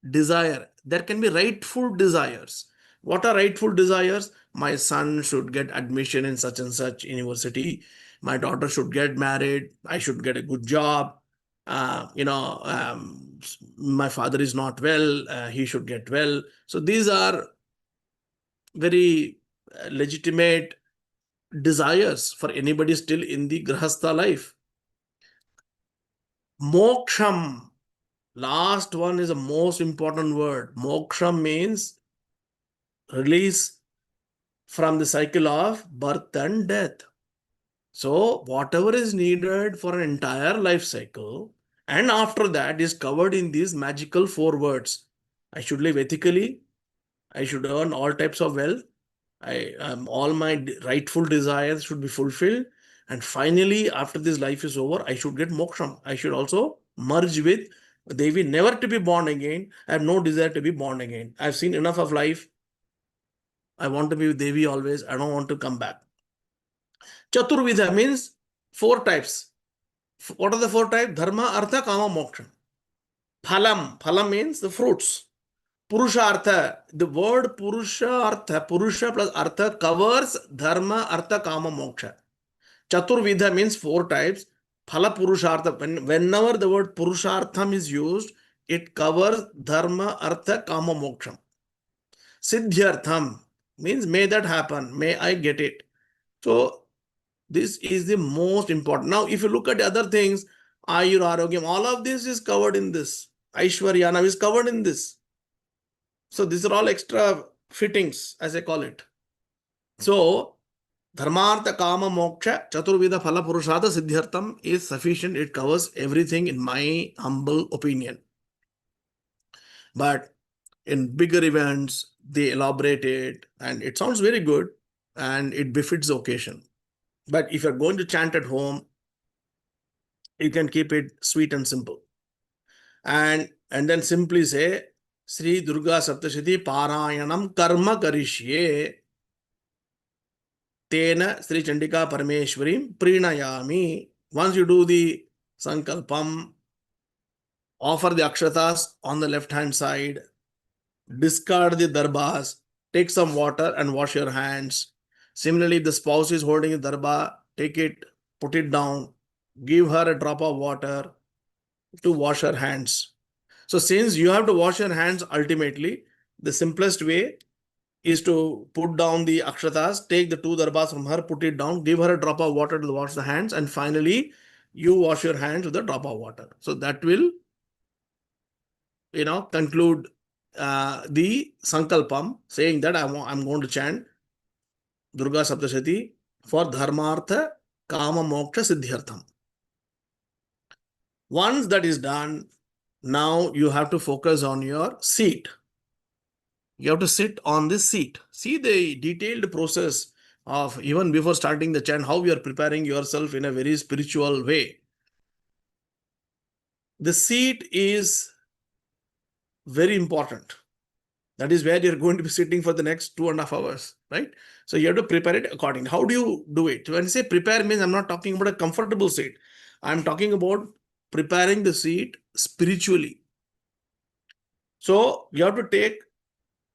desire. There can be rightful desires. What are rightful desires? My son should get admission in such and such university. My daughter should get married. I should get a good job. My father is not well. He should get well. So these are very legitimate desires for anybody still in the grahastha life. Moksham, last one is the most important word. Moksham means release from the cycle of birth and death. So whatever is needed for an entire life cycle and after that is covered in these magical 4 words. I should live ethically. I should earn all types of wealth. All my rightful desires should be fulfilled. And finally, after this life is over, I should get moksham. I should also merge with Devi, never to be born again. I have no desire to be born again. I've seen enough of life. I want to be with Devi always. I don't want to come back. Chaturvidha means 4 types. What are the 4 types? Dharma, Artha, Kama, Moksha. Phalam. Phalam means the fruits. Purushartha. The word Purushartha, Purusha plus Artha covers Dharma, Artha, Kama, Moksha. Chaturvidha means 4 types. Phala Purushartha. Whenever the word Purushartham is used, it covers Dharma, Artha, Kama, Moksha. Siddhyartham means may that happen. May I get it. So this is the most important. Now, if you look at the other things, Ayur, Arogyam, all of this is covered in this. Aishwaryana is covered in this. So these are all extra fittings, as I call it. So, Dharmartha, Kama, Moksha, Chaturvidha, Phala, Purushadha, Siddhyartham is sufficient. It covers everything in my humble opinion. But in bigger events, they elaborate it and it sounds very good and it befits the occasion. But if you're going to chant at home, you can keep it sweet and simple. And then simply say, Sri Durga Saptashati Parayanam Karma Karishye Tena Sri Chandika Parameshwarim Prinayami. Once you do the Sankalpam, offer the Akshatas on the left hand side, discard the Darbas, take some water and wash your hands. Similarly, if the spouse is holding a Darba, take it, put it down, give her a drop of water to wash her hands. So since you have to wash your hands ultimately, the simplest way is to put down the akshatas, take the 2 darbas from her, put it down, give her a drop of water to wash the hands, and finally you wash your hands with a drop of water. So that will, conclude the Sankalpam, saying that I'm going to chant Durga Saptashati for Dharmartha Kama Moksha Siddhyartham. Once that is done, now you have to focus on your seat. You have to sit on this seat. See the detailed process of, even before starting the chant, how you are preparing yourself in a very spiritual way. The seat is very important. That is where you're going to be sitting for the next 2.5 hours, right? So you have to prepare it accordingly. How do you do it? When I say prepare means, I'm not talking about a comfortable seat. I'm talking about preparing the seat spiritually. So you have to take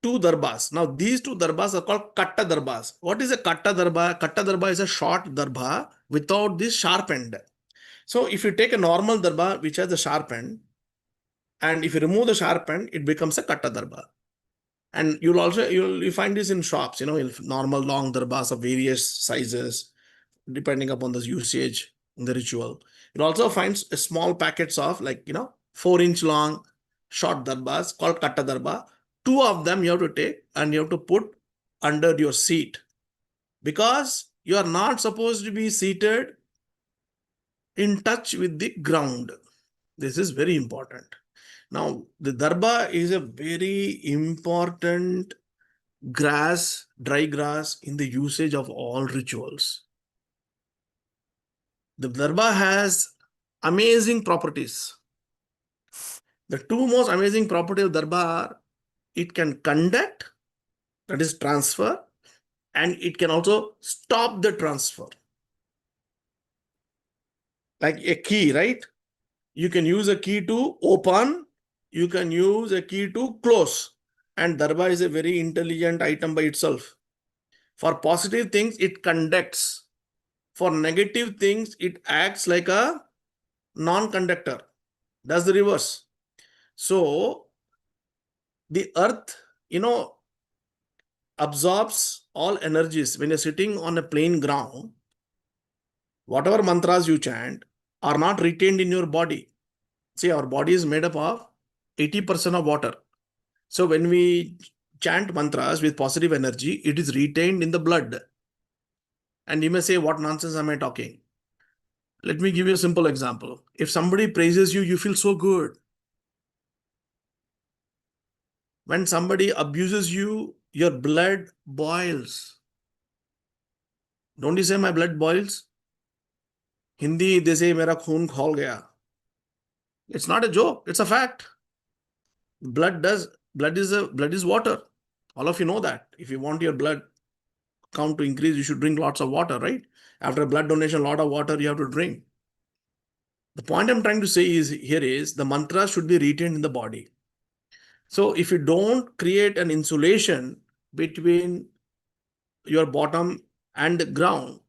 2 darbas. Now these 2 darbas are called katta darbas. What is a katta darba? Katta darba is a short darba without this sharp end. So if you take a normal darba which has a sharp end, and if you remove the sharp end, it becomes a katta darba. And you'll find this in shops, normal long darbas of various sizes, depending upon the usage in the ritual. You'll also find small packets of 4-inch long short darbas called katta darba. 2 of them you have to take and you have to put under your seat, because you are not supposed to be seated in touch with the ground. This is very important. Now, the darba is a very important grass, dry grass in the usage of all rituals. The darba has amazing properties. The 2 most amazing properties of darba are, it can conduct, that is transfer, and it can also stop the transfer. Like a key, right? You can use a key to open, you can use a key to close. And darba is a very intelligent item by itself. For positive things, it conducts. For negative things, it acts like a non-conductor. That's the reverse. So, the earth, absorbs all energies. When you're sitting on a plain ground, whatever mantras you chant are not retained in your body. See, our body is made up of 80% of water. So when we chant mantras with positive energy, it is retained in the blood. And you may say, what nonsense am I talking? Let me give you a simple example. If somebody praises you, you feel so good. When somebody abuses you, your blood boils. Don't you say my blood boils? Hindi, they say, mera khoon khol gaya. It's not a joke. It's a fact. Blood is water. All of you know that. If you want your blood count to increase, you should drink lots of water, right? After a blood donation, a lot of water you have to drink. The point I'm trying to say is the mantra should be retained in the body. So if you don't create an insulation between your bottom and the ground,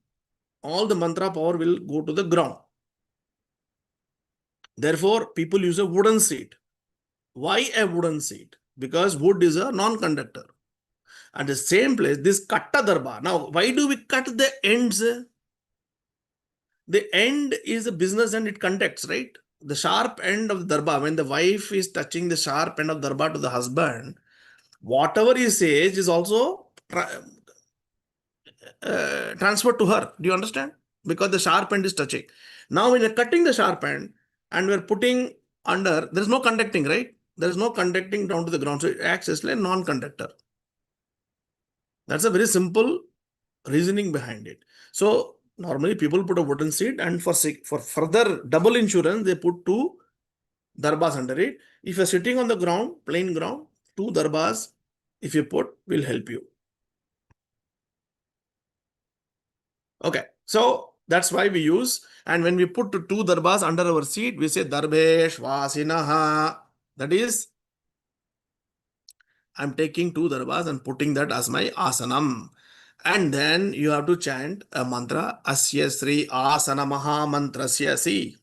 all the mantra power will go to the ground. Therefore, people use a wooden seat. Why a wooden seat? Because wood is a non-conductor. At the same place, this katta darba. Now, why do we cut the ends? The end is a business and it conducts, right? The sharp end of the darba, when the wife is touching the sharp end of darba to the husband, whatever he says is also transferred to her. Do you understand? Because the sharp end is touching. Now, when you're cutting the sharp end and we're putting under, there is no conducting, right? There is no conducting down to the ground. So it acts as a non-conductor. That's a very simple reasoning behind it. So normally people put a wooden seat, and for further double insurance, they put 2 darbas under it. If you're sitting on the ground, plain ground, 2 darbas, if you put, will help you. Okay, so that's why we use, and when we put 2 darbas under our seat, we say Darbesh Vasinaha. That is, I'm taking 2 darbas and putting that as my asanam. And then you have to chant a mantra, Asya Sri Asana Maha Mantrasya. See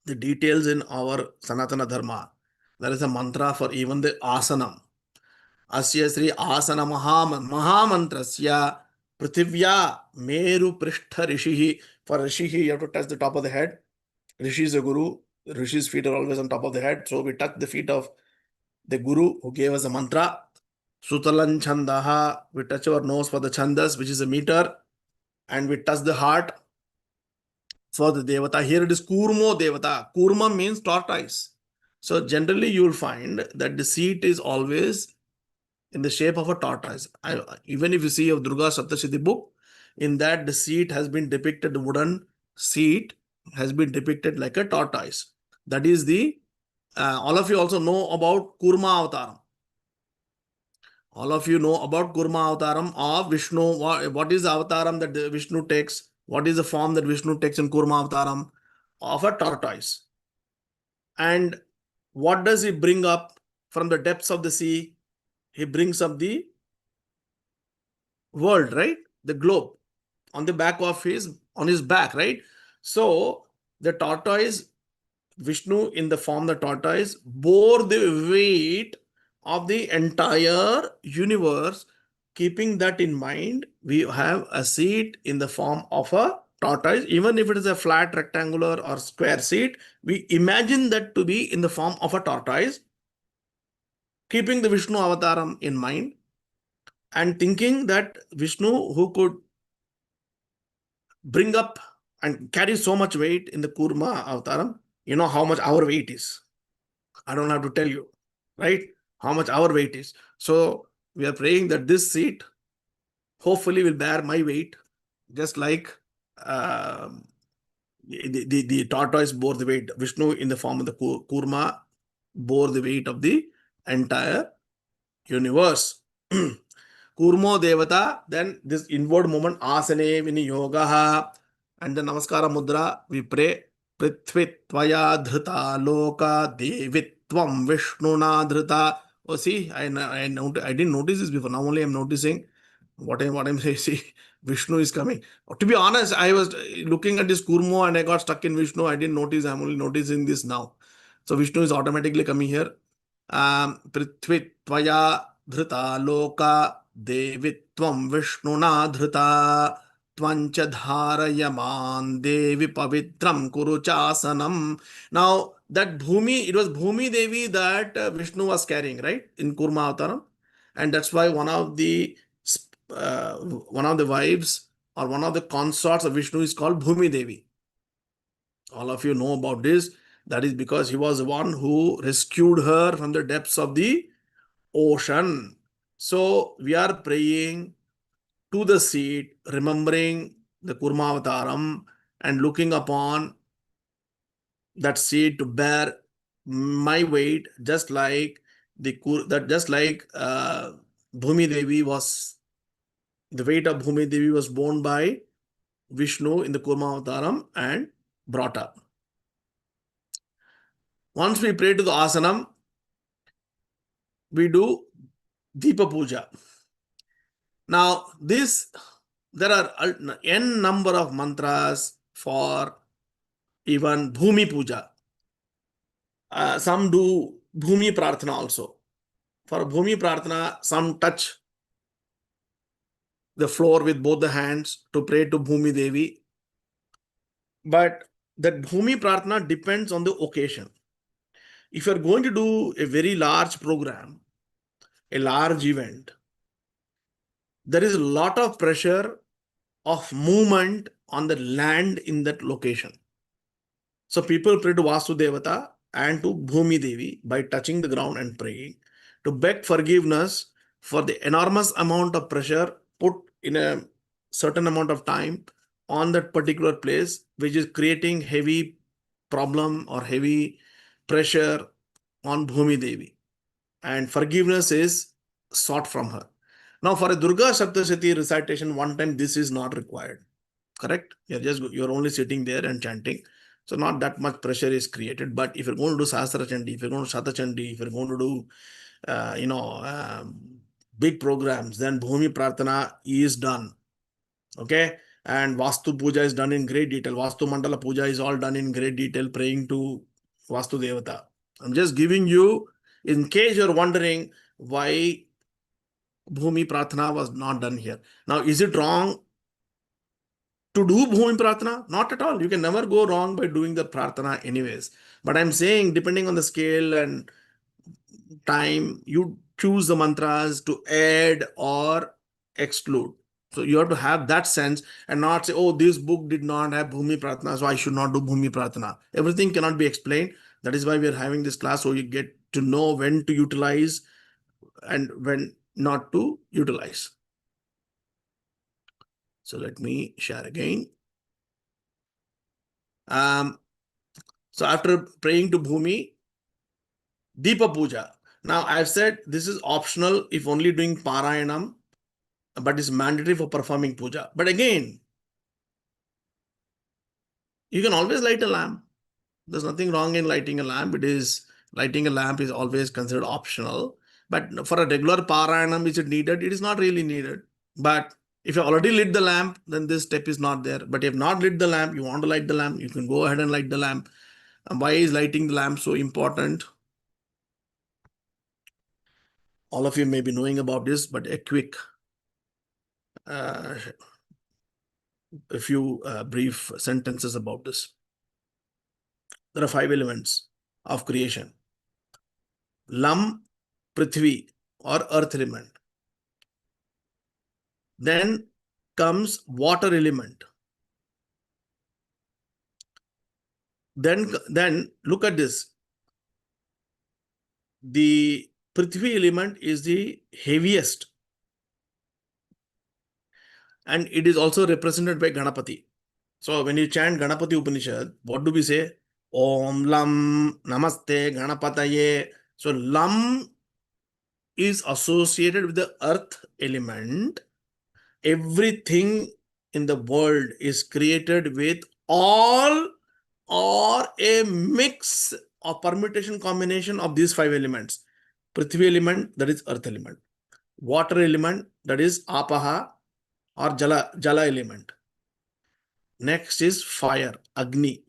the details in our Sanatana Dharma. There is a mantra for even the asanam. Asya Sri Asana Maha Mantrasya Prithivya Meru Prishtha Rishihi. For Rishihi, you have to touch the top of the head. Rishi is a guru. Rishi's feet are always on top of the head. So we touch the feet of the guru who gave us the mantra. Sutalan Chandaha. We touch our nose for the chandas, which is a meter. And we touch the heart for the devata. Here it is Kurmo devata. Kurma means tortoise. So generally you will find that the seat is always in the shape of a tortoise. Even if you see a Durga Saptashati book, in that the seat has been depicted, the wooden seat has been depicted like a tortoise. That is the, all of you also know about Kurma Avataram. All of you know about Kurma Avataram of Vishnu. What is the avataram that Vishnu takes? What is the form that Vishnu takes in Kurma Avataram? Of a tortoise. And what does he bring up from the depths of the sea? He brings up the world, right? The globe on the back of on his back, right? So the tortoise, Vishnu in the form of the tortoise, bore the weight of the entire universe. Keeping that in mind, we have a seat in the form of a tortoise. Even if it is a flat, rectangular or square seat, we imagine that to be in the form of a tortoise, keeping the Vishnu avataram in mind and thinking that Vishnu, who could bring up and carry so much weight in the Kurma avataram, you know how much our weight is. I don't have to tell you, right? How much our weight is. So we are praying that this seat hopefully will bear my weight, just like the tortoise bore the weight. Vishnu in the form of the Kurma bore the weight of the entire universe. Kurmo Devata, then this inward movement, Asane Viniyogaha, and the Namaskara Mudra, we pray, Prithvi Tvaya Dhrita Loka Devitvam Vishnuna Dhrita. Oh, see, I didn't notice this before. Now only I'm noticing what I'm saying. See, Vishnu is coming. To be honest, I was looking at this Kurmo and I got stuck in Vishnu. I didn't notice. I'm only noticing this now. So Vishnu is automatically coming here. Prithvi Tvaya Dhrita Loka Devitvam Vishnuna Dhrita Tvancha Dharayaman Devi Pavitram Kuruchasanam. Now that Bhumi, it was Bhumi Devi that Vishnu was carrying, right? In Kurma Avataram. And that's why one of the wives or one of the consorts of Vishnu is called Bhumi Devi. All of you know about this. That is because he was the one who rescued her from the depths of the ocean. So we are praying to the seat, remembering the Kurma Avataram and looking upon that seat to bear my weight, just like Bhumi Devi was, the weight of Bhumi Devi was borne by Vishnu in the Kurma Avataram and brought up. Once we pray to the asanam, we do Deepa Puja. Now, there are n number of mantras for even Bhumi Puja. Some do Bhumi Prarthana also. For Bhumi Prarthana, some touch the floor with both the hands to pray to Bhumi Devi. But that Bhumi Prarthana depends on the occasion. If you're going to do a very large program, a large event, there is a lot of pressure of movement on the land in that location. So people pray to Vastu Devata and to Bhumi Devi by touching the ground and praying to beg forgiveness for the enormous amount of pressure put in a certain amount of time on that particular place, which is creating heavy problem or heavy pressure on Bhumi Devi. And forgiveness is sought from her. Now, for a Durga Saptashati recitation, one time this is not required. Correct? You're only sitting there and chanting. So not that much pressure is created. But if you're going to do Sahasra Chandi, if you're going to Shata Chandi, if you're going to do big programs, then Bhumi Prarthana is done. Okay? And Vastu Puja is done in great detail. Vastu Mandala Puja is all done in great detail, praying to Vastu Devata. I'm just giving you, in case you're wondering why Bhumi Pratna was not done here. Now, is it wrong to do Bhumi Pratna? Not at all. You can never go wrong by doing the Pratna anyways. But I'm saying, depending on the scale and time, you choose the mantras to add or exclude. So you have to have that sense and not say, oh, this book did not have Bhumi Pratna, so I should not do Bhumi Pratna. Everything cannot be explained. That is why we are having this class, so you get to know when to utilize and when not to utilize. So let me share again. So after praying to Bhumi, Deepa Puja. Now I've said this is optional if only doing Parayanam, but it's mandatory for performing puja. But again, you can always light a lamp. There's nothing wrong in lighting a lamp. Lighting a lamp is always considered optional. But for a regular Parayanam, is it needed? It is not really needed. But if you already lit the lamp, then this step is not there. But if you have not lit the lamp, you want to light the lamp, you can go ahead and light the lamp. And why is lighting the lamp so important? All of you may be knowing about this, but a quick, a few brief sentences about this. There are 5 elements of creation. Lam, Prithvi or earth element. Then comes water element. Then look at this. The Prithvi element is the heaviest, and it is also represented by Ganapati. So when you chant Ganapati Upanishad, what do we say? Om Lam Namaste Ganapataye. So Lam is associated with the earth element. Everything in the world is created with all or a mix or permutation combination of these 5 elements. Prithvi element, that is earth element. Water element, that is apaha or jala element. Next is fire, Agni.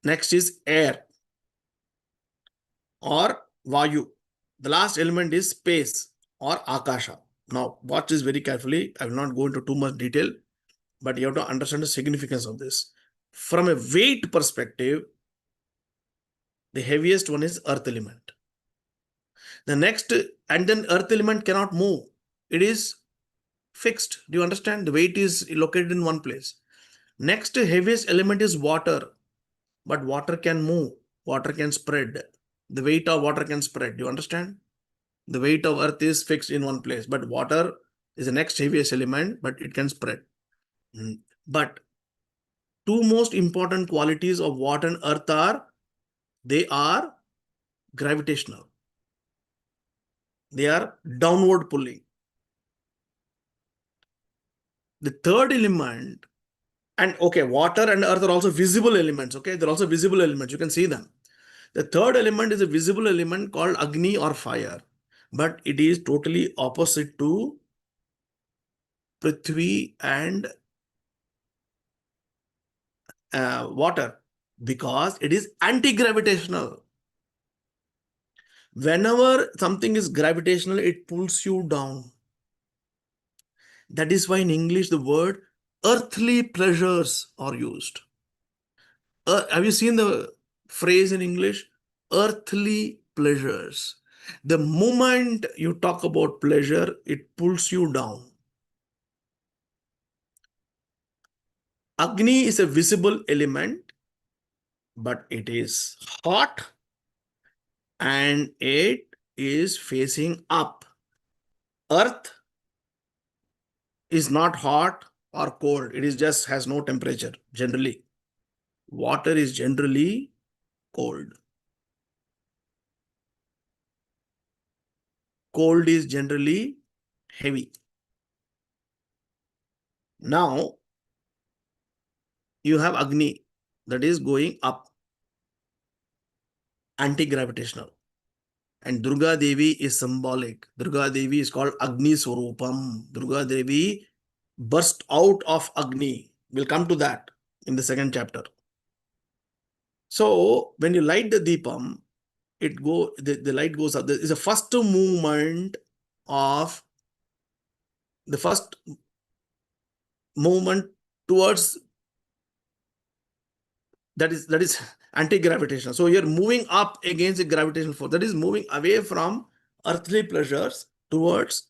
Next is air or Vayu. The last element is space or Akasha. Now, watch this very carefully. I will not go into too much detail, but you have to understand the significance of this. From a weight perspective, the heaviest one is earth element. The next, and then earth element cannot move. It is fixed. Do you understand? The weight is located in one place. Next heaviest element is water. But water can move. Water can spread. The weight of water can spread. Do you understand? The weight of earth is fixed in one place. But water is the next heaviest element, but it can spread. But 2 most important qualities of water and earth are, they are gravitational. They are downward pulling. The third element, and okay, water and earth are also visible elements. Okay, they're also visible elements. You can see them. The third element is a visible element called Agni or fire, but it is totally opposite to Prithvi and water because it is anti-gravitational. Whenever something is gravitational, it pulls you down. That is why in English the word earthly pleasures are used. Have you seen the phrase in English? Earthly pleasures. The moment you talk about pleasure, it pulls you down. Agni is a visible element, but it is hot and it is facing up. Earth is not hot or cold. It is just has no temperature generally. Water is generally cold. Cold is generally heavy. Now, you have Agni that is going up, anti-gravitational. And Durga Devi is symbolic. Durga Devi is called Agni Swarupam. Durga Devi burst out of Agni. We'll come to that in the second chapter. So, when you light the Deepam, the light goes up. There is a first movement of the first movement towards that is anti-gravitational. So you're moving up against the gravitational force. That is moving away from earthly pleasures towards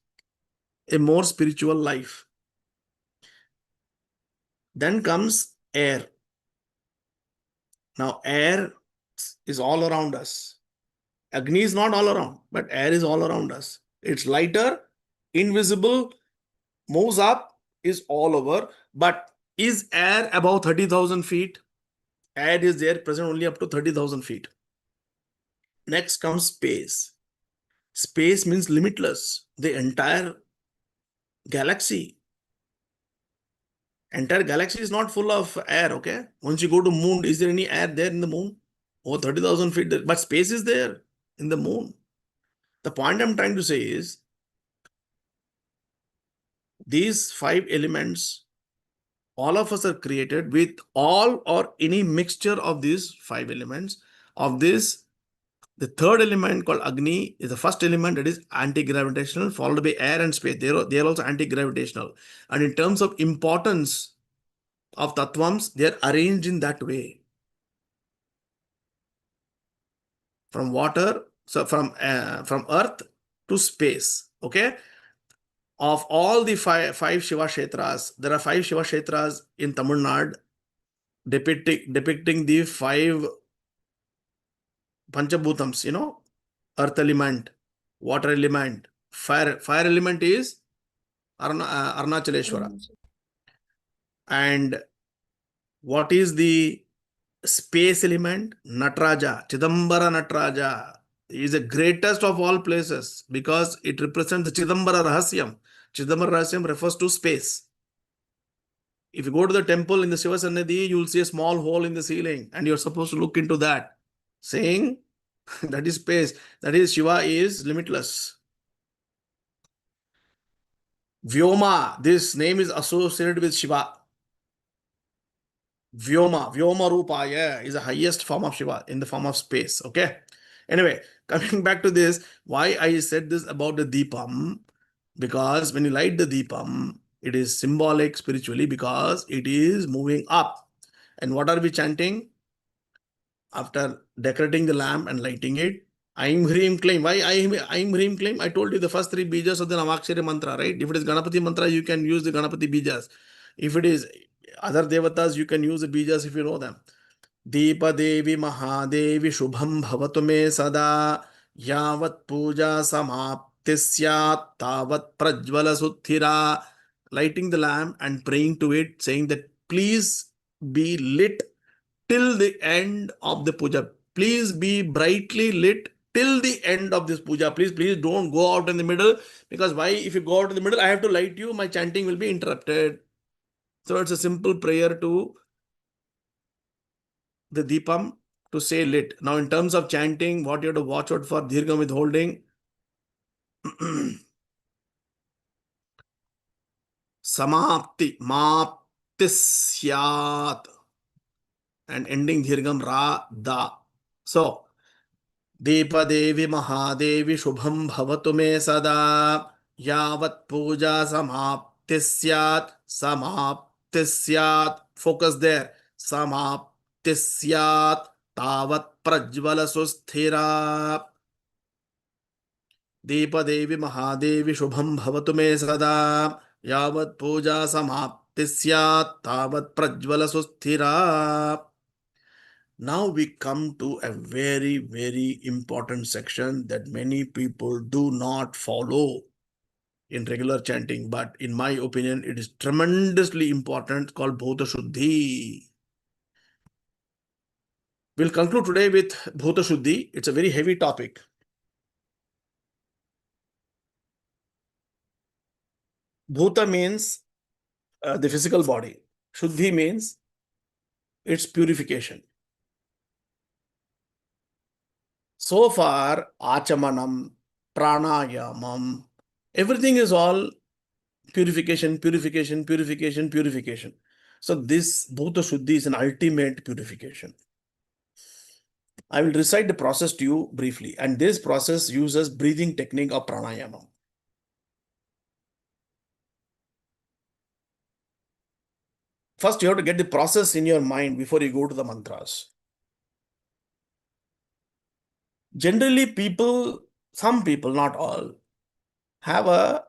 a more spiritual life. Then comes air. Now air is all around us. Agni is not all around, but air is all around us. It's lighter, invisible, moves up, is all over. But is air above 30,000 feet? Air is there, present only up to 30,000 feet. Next comes space. Space means limitless. The entire galaxy. Entire galaxy is not full of air, okay? Once you go to moon, is there any air there in the moon? Over 30,000 feet, but space is there in the moon. The point I'm trying to say is, these 5 elements, all of us are created with all or any mixture of these 5 elements. Of this, the third element called Agni is the first element, that is anti-gravitational, followed by air and space. They are also anti-gravitational. And in terms of importance of tattvams, they are arranged in that way. From water, so from earth to space, okay? Of all the five Shiva Kshetras, there are 5 Shiva Kshetras in Tamil Nadu depicting the 5 Panchabhutams, earth element, water element, fire element is Arunachaleshwara. And what is the space element? Nataraja, Chidambara Nataraja is the greatest of all places because it represents the Chidambara Rahasyam. Chidambara Rahasyam refers to space. If you go to the temple in the Shiva Sannidhi, you will see a small hole in the ceiling and you're supposed to look into that, saying that is space. That is, Shiva is limitless. Vyoma, this name is associated with Shiva. Vyoma Rupaya is the highest form of Shiva in the form of space. Okay. Anyway, coming back to this, why I said this about the Deepam, because when you light the Deepam, it is symbolic spiritually because it is moving up. And what are we chanting? After decorating the lamp and lighting it, Aim Hrim Claim. Why Aim Hrim Claim? I told you the first 3 bijas of the Namakshari mantra, right? If it is Ganapati mantra, you can use the Ganapati bijas. If it is other devatas, you can use the bijas if you know them. Deepa Devi Mahadevi Shubham Bhavatu Me Sada Yavat Puja Samapti Syat Tavat Prajvala Suthira. Lighting the lamp and praying to it, saying that please be lit till the end of the puja. Please be brightly lit till the end of this puja. Please don't go out in the middle, because why? If you go out in the middle, I have to light you, my chanting will be interrupted. So it's a simple prayer to the Deepam to say lit. Now in terms of chanting, what you have to watch out for, Dirgham withholding. Samapti, Maptisyat, and ending Dirgham Ra, Da. So, Deepa Devi Mahadevi Shubham Bhavatu Me Sada Yavat Puja Samaptisyat. Focus there. Samaptisyat Tavat Prajvala Susthira. Deepa Devi Mahadevi Shubham Bhavatu Me Sada Yavat Puja Samaptisyat Tavat Prajvala Susthira. Now we come to a very, very important section that many people do not follow in regular chanting, but in my opinion, it is tremendously important, called Bhuta Shuddhi. We'll conclude today with Bhuta Shuddhi. It's a very heavy topic. Bhuta means the physical body. Shuddhi means its purification. So far, Achamanam, Pranayamam, everything is all purification. So this Bhuta Shuddhi is an ultimate purification. I will recite the process to you briefly. And this process uses breathing technique of pranayama. First, you have to get the process in your mind before you go to the mantras. Generally, some people, not all, have a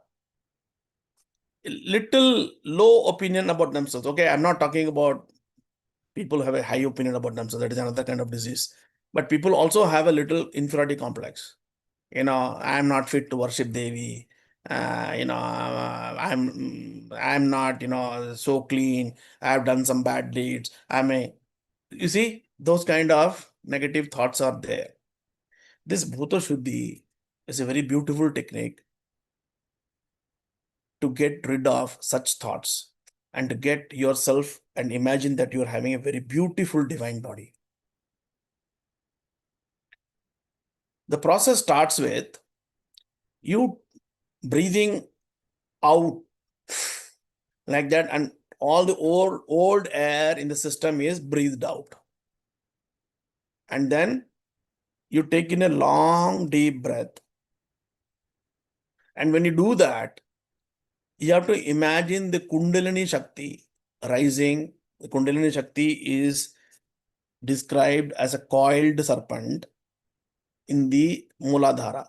little low opinion about themselves. Okay, I'm not talking about people who have a high opinion about themselves. That is another kind of disease. But people also have a little inferiority complex. I'm not fit to worship Devi. I'm not, so clean. I've done some bad deeds. You see, those kind of negative thoughts are there. This Bhuta Shuddhi is a very beautiful technique to get rid of such thoughts and to get yourself and imagine that you are having a very beautiful divine body. The process starts with you breathing out like that, and all the old air in the system is breathed out. And then you take in a long, deep breath. And when you do that, you have to imagine the Kundalini Shakti rising. The Kundalini Shakti is described as a coiled serpent in the Muladhara.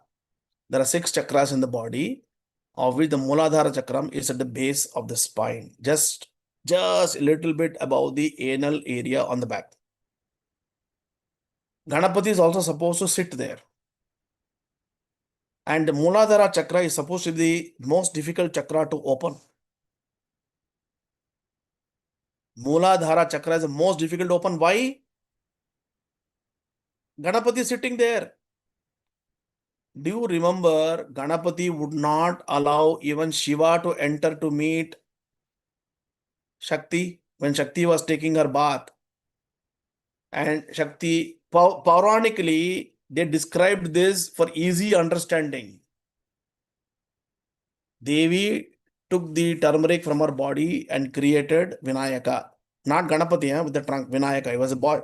There are 6 chakras in the body, of which the Muladhara chakram is at the base of the spine, just a little bit above the anal area on the back. Ganapati is also supposed to sit there. And the Muladhara chakra is supposed to be the most difficult chakra to open. Muladhara chakra is the most difficult to open. Why? Ganapati is sitting there. Do you remember Ganapati would not allow even Shiva to enter to meet Shakti when Shakti was taking her bath? And Shakti, Pauranically, they described this for easy understanding. Devi took the turmeric from her body and created Vinayaka. Not Ganapati, with the trunk, Vinayaka. He was a boy.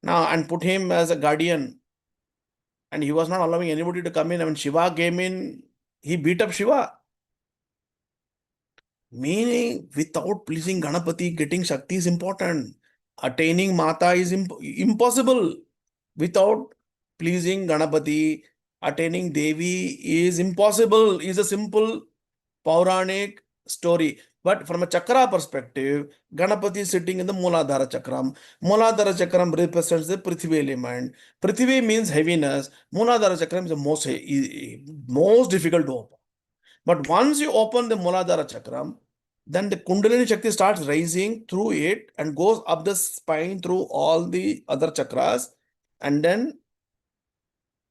Now, and put him as a guardian. And he was not allowing anybody to come in. When Shiva came in, he beat up Shiva. Meaning, without pleasing Ganapati, getting Shakti is important. Attaining Mata is impossible. Without pleasing Ganapati, attaining Devi is impossible. Is a simple Pauranic story. But from a chakra perspective, Ganapati is sitting in the Muladhara chakram. Muladhara chakram represents the Prithvi element. Prithvi means heaviness. Muladhara chakram is the most difficult to open. But once you open the Muladhara chakram, then the Kundalini Shakti starts rising through it and goes up the spine through all the other chakras and then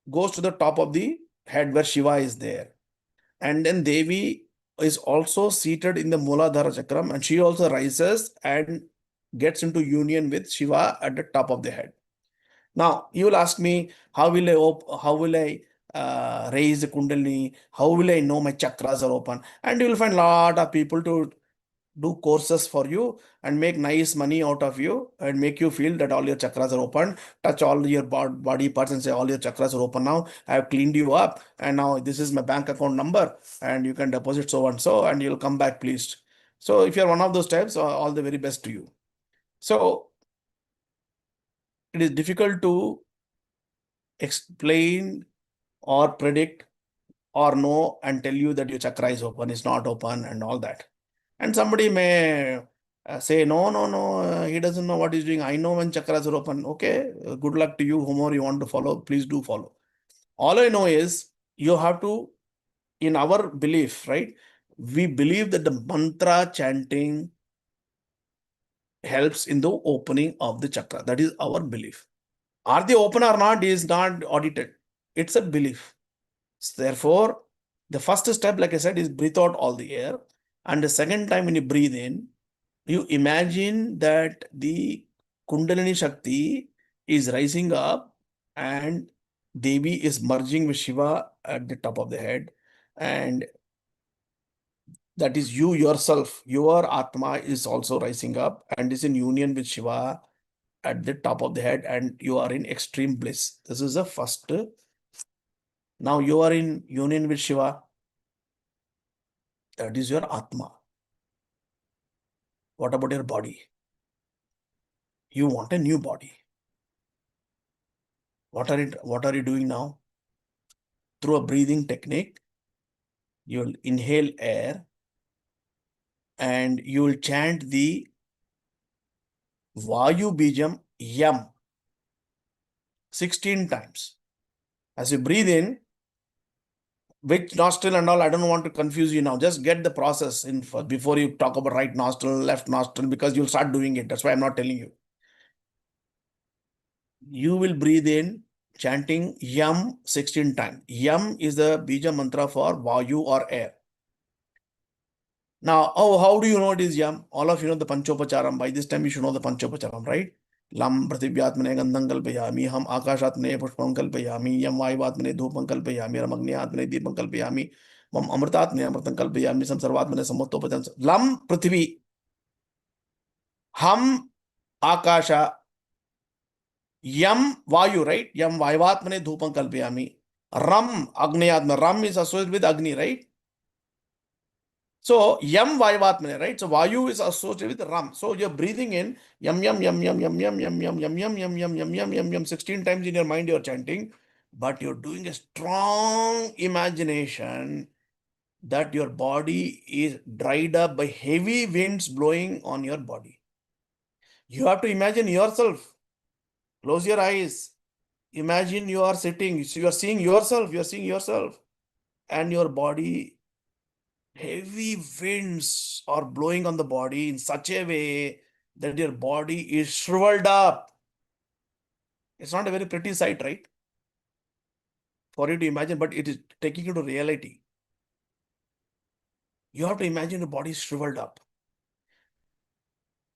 goes to the top of the head where Shiva is there. And then Devi is also seated in the Muladhara chakram, and she also rises and gets into union with Shiva at the top of the head. Now, you will ask me, how will I raise the Kundalini? How will I know my chakras are open? And you will find a lot of people to do courses for you and make nice money out of you and make you feel that all your chakras are open. Touch all your body parts and say all your chakras are open now. I have cleaned you up and now this is my bank account number and you can deposit so and so and you'll come back pleased. So if you're one of those types, all the very best to you. So it is difficult to explain or predict or know and tell you that your chakra is open, is not open and all that. And somebody may say, no, he doesn't know what he's doing. I know when chakras are open. Okay, good luck to you. Whomever you want to follow, please do follow. All I know is you have to, in our belief, right? We believe that the mantra chanting helps in the opening of the chakra. That is our belief. Are they open or not is not audited. It's a belief. Therefore, the first step, like I said, is breathe out all the air. And the second time when you breathe in, you imagine that the Kundalini Shakti is rising up and Devi is merging with Shiva at the top of the head. And that is you yourself, your Atma is also rising up and is in union with Shiva at the top of the head and you are in extreme bliss. This is the first. Now you are in union with Shiva. That is your Atma. What about your body? You want a new body. What are you doing now? Through a breathing technique, you will inhale air and you will chant the Vayu Bijam Yam 16 times. As you breathe in, which nostril and all, I don't want to confuse you now. Just get the process in first before you talk about right nostril, left nostril, because you'll start doing it. That's why I'm not telling you. You will breathe in chanting Yam 16 times. Yam is the Bija mantra for Vayu or air. Now, how do you know it is Yam? All of you know the Panchopacharam. By this time, you should know the Panchopacharam, right? Lam Pratibhyatmane Gandham Kalpayami, Ham Akashatmane Pushpam Kalpayami, Yam Vayuvatmane Dhupam Kalpayami, Ram Agnyatmane Deepam Kalpayami, Mam Amritatmane Amritam Kalpayami, Sam Sarvatmane Sammutopacham. Lam Prithvi, Ham Akasha, Yam Vayu, right? Yam Vayuvatmane Dhupam Kalpayami. Ram Agnyatmane. Ram is associated with Agni, right? So, Yam Vayavatmane, right? So, Vayu is associated with Ram. So, you're breathing in Yam, Yam, Yam, Yam, Yam, Yam, Yam, Yam, Yam, Yam, Yam, Yam, Yam, Yam, Yam, Yam, 16 times in your mind you're chanting, but you're doing a strong imagination that your body is dried up by heavy winds blowing on your body. You have to imagine yourself. Close your eyes. Imagine you are sitting. So you are seeing yourself, and your body. Heavy winds are blowing on the body in such a way that your body is shriveled up. It's not a very pretty sight, right? For you to imagine, but it is taking you to reality. You have to imagine your body is shriveled up.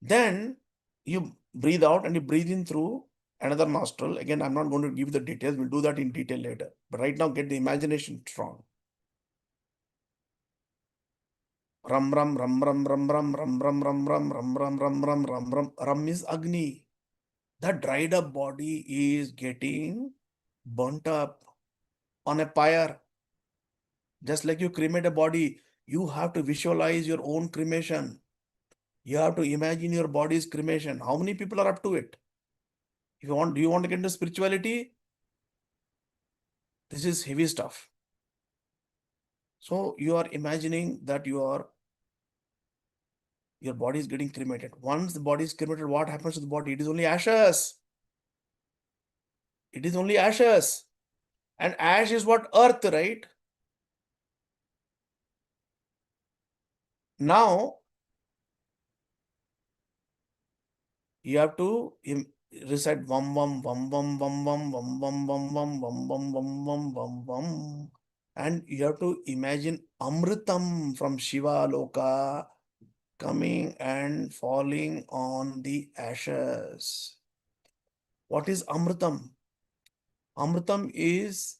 Then you breathe out and you breathe in through another nostril. Again, I'm not going to give the details. We'll do that in detail later. But right now, get the imagination strong. Ram ram ram ram ram ram ram ram ram ram ram ram ram ram ram ram. Ram is Agni. That dried up body is getting burnt up on a pyre. Just like you cremate a body, you have to visualize your own cremation. You have to imagine your body's cremation. How many people are up to it? Do you want to get into spirituality? This is heavy stuff. So you are imagining that your body is getting cremated. Once the body is cremated, what happens to the body? It is only ashes. It is only ashes. And ash is what? Earth, right? Now, you have to recite Vam Vam Vam Vam Vam Vam Vam Vam Vam Vam Vam Vam Vam Vam Vam Vam. And you have to imagine Amritam from Shiva Loka coming and falling on the ashes. What is Amritam? Amritam is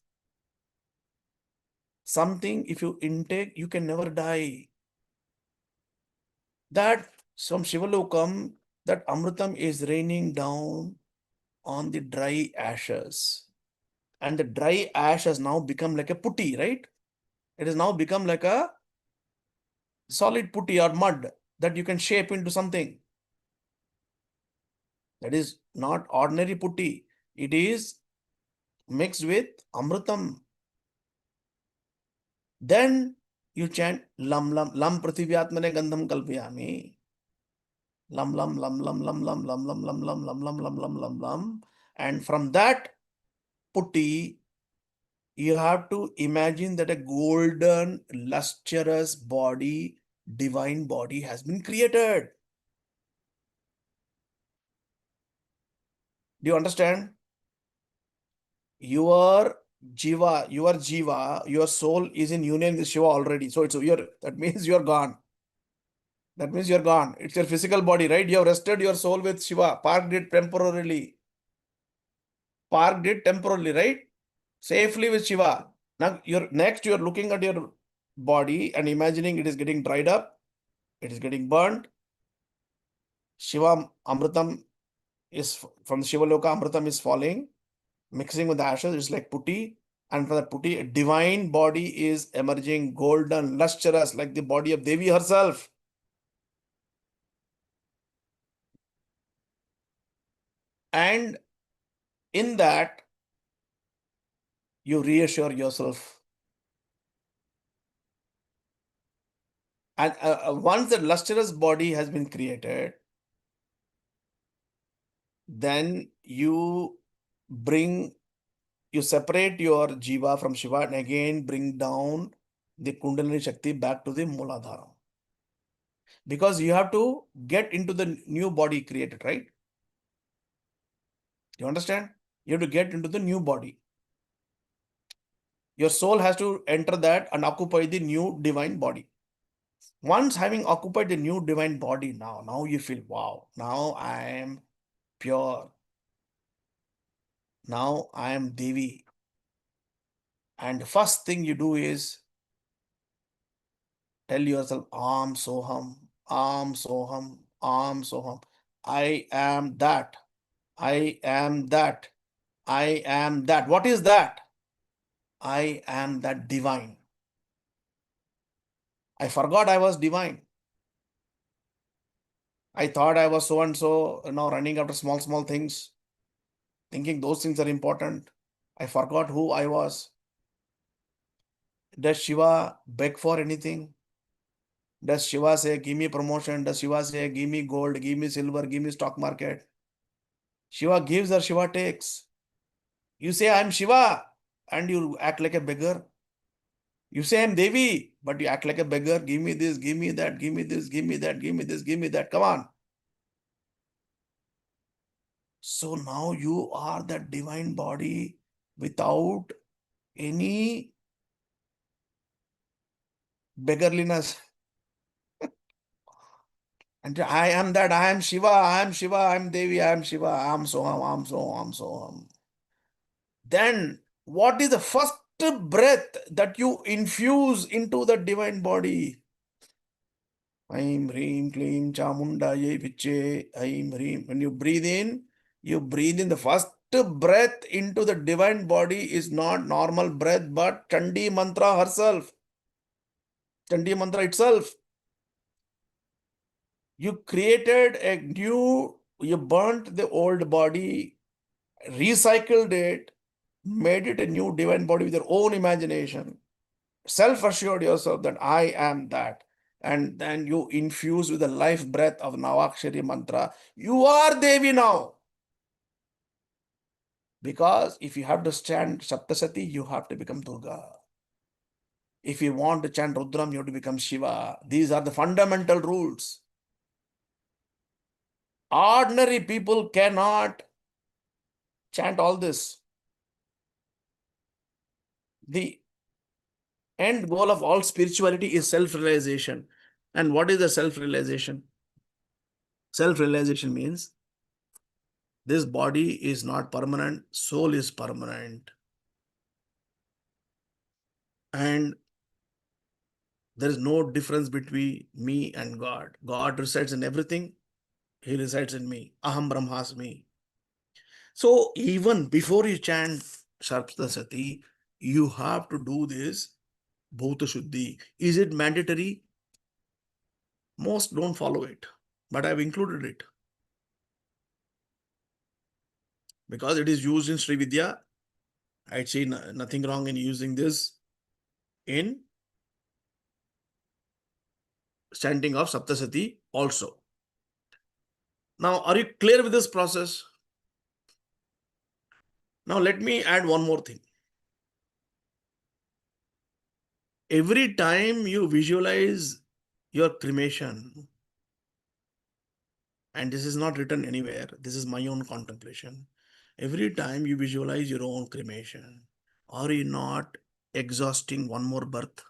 something, if you intake, you can never die. That from Shiva Lokam, that Amritam is raining down on the dry ashes. And the dry ash has now become like a putty, right? It has now become like a solid putty or mud that you can shape into something. That is not ordinary putty. It is mixed with Amritam. Then you chant Lam Lam Lam Prathivyatmane Gandham Kalpayami. Lam Lam Lam Lam Lam Lam Lam Lam Lam Lam Lam Lam Lam Lam Lam Lam. And from that putty, you have to imagine that a golden, lustrous body, divine body has been created. Do you understand? Your jiva, your soul is in union with Shiva already. So that means you're gone. That means you're gone. It's your physical body, right? You have rested your soul with Shiva, parked it temporarily. Right? Safely with Shiva. Now you're looking at your body and imagining it is getting dried up, it is getting burnt. Shiva Amritam is from the Shivaloka, Amritam is falling, mixing with the ashes, it's like putti. And from that putti, a divine body is emerging, golden, lustrous, like the body of Devi herself. And in that, you reassure yourself. And once the lustrous body has been created, then you separate your Jiva from Shiva and again bring down the Kundalini Shakti back to the Mooladhara. Because you have to get into the new body created, right? You understand? You have to get into the new body. Your soul has to enter that and occupy the new divine body. Once having occupied the new divine body, now you feel, wow, now I am pure. Now I am Devi. And the first thing you do is tell yourself, Am Soham, Am Soham, Am Soham. I am that. I am that. I am that. What is that? I am that divine. I forgot I was divine. I thought I was so and so, running after small things, thinking those things are important. I forgot who I was. Does Shiva beg for anything? Does Shiva say, give me promotion? Does Shiva say, give me gold, give me silver, give me stock market? Shiva gives or Shiva takes. You say, I'm Shiva, and you act like a beggar. You say, I'm Devi, but you act like a beggar. Give me this, give me that, give me this, give me that, give me this, give me that. Come on. So now you are that divine body without any beggarliness. And I am that, I am Shiva, I am Shiva, I am Devi, I am Shiva, I am Soham, I am Soham, I am Soham. Then what is the first breath that you infuse into the divine body? Aim, Reem, Kleem, Chamunda, Ye, Viche, Aim, Reem. When you breathe in the first breath into the divine body is not normal breath, but Chandi mantra herself. Chandi mantra itself. You created you burnt the old body, recycled it, made it a new divine body with your own imagination. Self-assured yourself that I am that. And then you infuse with the life breath of Navakshari mantra. You are Devi now. Because if you have to chant Saptashati, you have to become Durga. If you want to chant Rudram, you have to become Shiva. These are the fundamental rules. Ordinary people cannot chant all this. The end goal of all spirituality is self-realization. And what is the self-realization? Self-realization means this body is not permanent, soul is permanent. And there is no difference between me and God. God resides in everything. He resides in me. Aham Brahmasmi. So even before you chant Saptasati, you have to do this Bhuta Shuddhi. Is it mandatory? Most don't follow it, but I've included it. Because it is used in SriVidya, I'd say nothing wrong in using this in chanting of Saptasati also. Now, are you clear with this process? Now, let me add one more thing. Every time you visualize your cremation, and this is not written anywhere, this is my own contemplation. Every time you visualize your own cremation, are you not exhausting one more birth?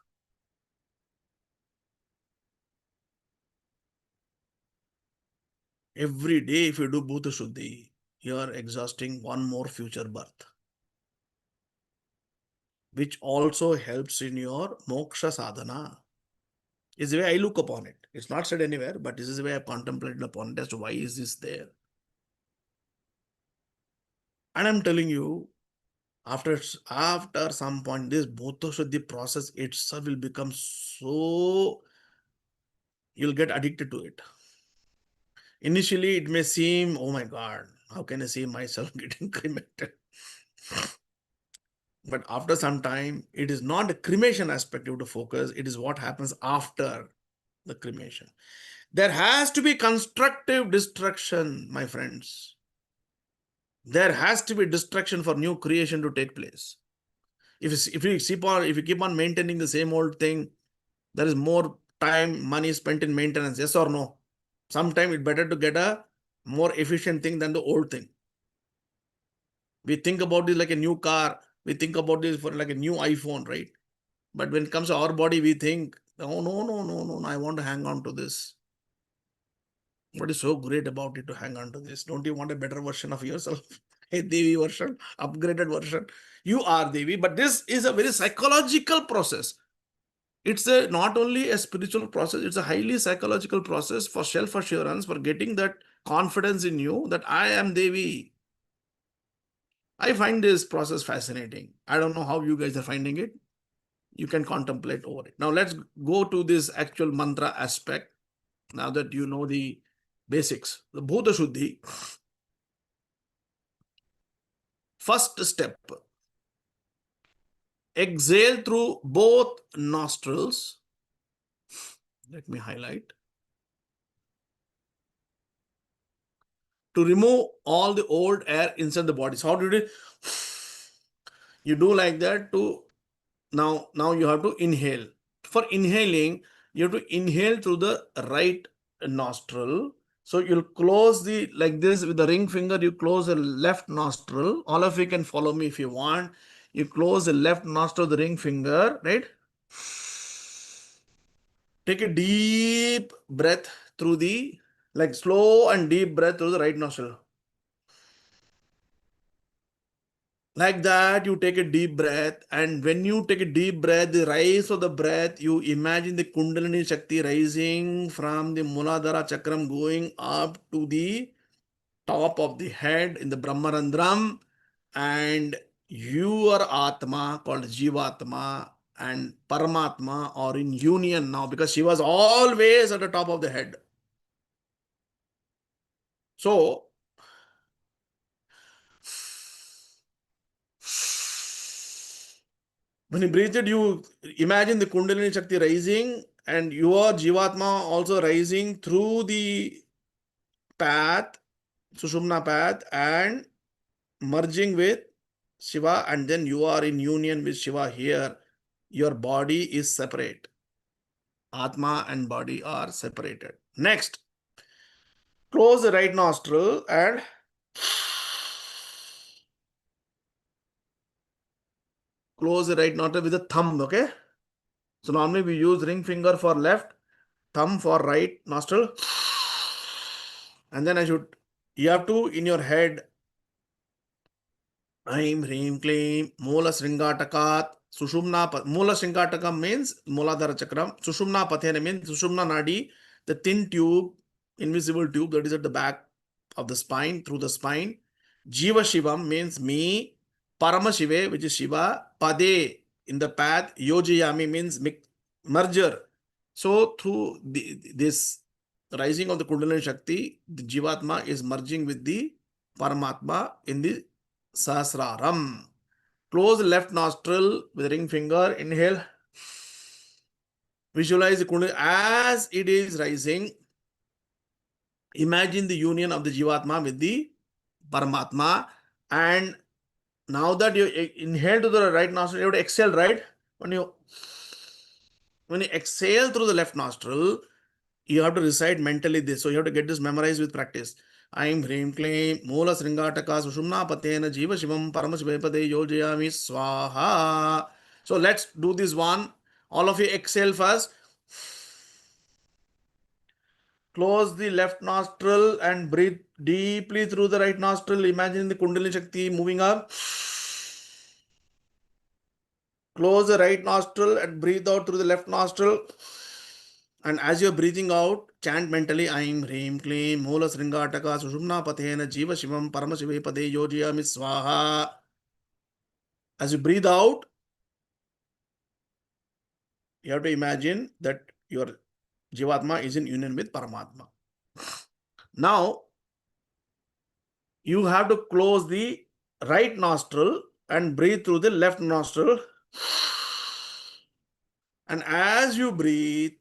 Every day, if you do Bhuta Shuddhi, you are exhausting one more future birth, which also helps in your moksha sadhana. Is the way I look upon it. It's not said anywhere, but this is the way I contemplated upon it as to why is this there. And I'm telling you, after some point, this Bhutta Shuddhi process itself will become so, you'll get addicted to it. Initially, it may seem, oh my God, how can I see myself getting cremated? But after some time, it is not the cremation aspect you have to focus, it is what happens after the cremation. There has to be constructive destruction, my friends. There has to be destruction for new creation to take place. If you keep on maintaining the same old thing, there is more time, money spent in maintenance, yes or no? Sometimes it's better to get a more efficient thing than the old thing. We think about this like a new car. We think about this for like a new iPhone, right? But when it comes to our body, we think, oh, no, I want to hang on to this. What is so great about it to hang on to this? Don't you want a better version of yourself? A Devi version, upgraded version. You are Devi, but this is a very psychological process. It's not only a spiritual process, it's a highly psychological process for self-assurance, for getting that confidence in you that I am Devi. I find this process fascinating. I don't know how you guys are finding it. You can contemplate over it. Now let's go to this actual mantra aspect. Now that you know the basics, the Bhuta Shuddhi. First step, exhale through both nostrils. Let me highlight. To remove all the old air inside the body. So how do you do it? You do like that to now you have to inhale. For inhaling, you have to inhale through the right nostril. So you'll close the, like this with the ring finger, you close the left nostril. All of you can follow me if you want. You close the left nostril, the ring finger, right? Take a deep breath through the, like slow and deep breath through the right nostril. Like that, you take a deep breath, and when you take a deep breath, the rise of the breath, you imagine the Kundalini Shakti rising from the Muladhara Chakram going up to the top of the head in the Brahmarandram, and your Atma called Jivatma and Paramatma are in union now because she was always at the top of the head. So, when you breathe it, you imagine the Kundalini Shakti rising and your Jivatma also rising through the path, Sushumna path, and merging with Shiva, and then you are in union with Shiva here. Your body is separate. Atma and body are separated. Next, close the right nostril and close the right nostril with the thumb, okay? So normally we use ring finger for left, thumb for right nostril. And then you have to, in your head, Aim Hreem Kleem Moola Sringatakat Sushumna Moola Sringatakam means Mooladhara Chakram. Sushumna Pathena means Sushumna Nadi, the thin tube, invisible tube that is at the back of the spine, through the spine. Jiva Shivam means me. Parama Shive, which is Shiva. Pade, in the path. Yojayami means merger. So through this rising of the Kundalini Shakti, the Jivatma is merging with the Paramatma in the Sahasraram. Close the left nostril with the ring finger. Inhale. Visualize the Kundalini as it is rising. Imagine the union of the Jivatma with the Paramatma. And now that you inhale to the right nostril, you have to exhale, right? When you exhale through the left nostril, you have to recite mentally this. So you have to get this memorized with practice. Aim Hreem Kleem Moola Sringataka Sushumna Patena Jiva Shivam Paramasivepade Yojayami Swaha. So let's do this one. All of you exhale first. Close the left nostril and breathe deeply through the right nostril. Imagine the Kundalini Shakti moving up. Close the right nostril and breathe out through the left nostril. And as you're breathing out, chant mentally, Aim Hreem Kleem Moola Sringataka Sushumna Pathena Jiva Shivam Paramashive Pade Yojiyami Swaha. As you breathe out, you have to imagine that your Jivatma is in union with Paramatma. Now, you have to close the right nostril and breathe through the left nostril. And as you breathe,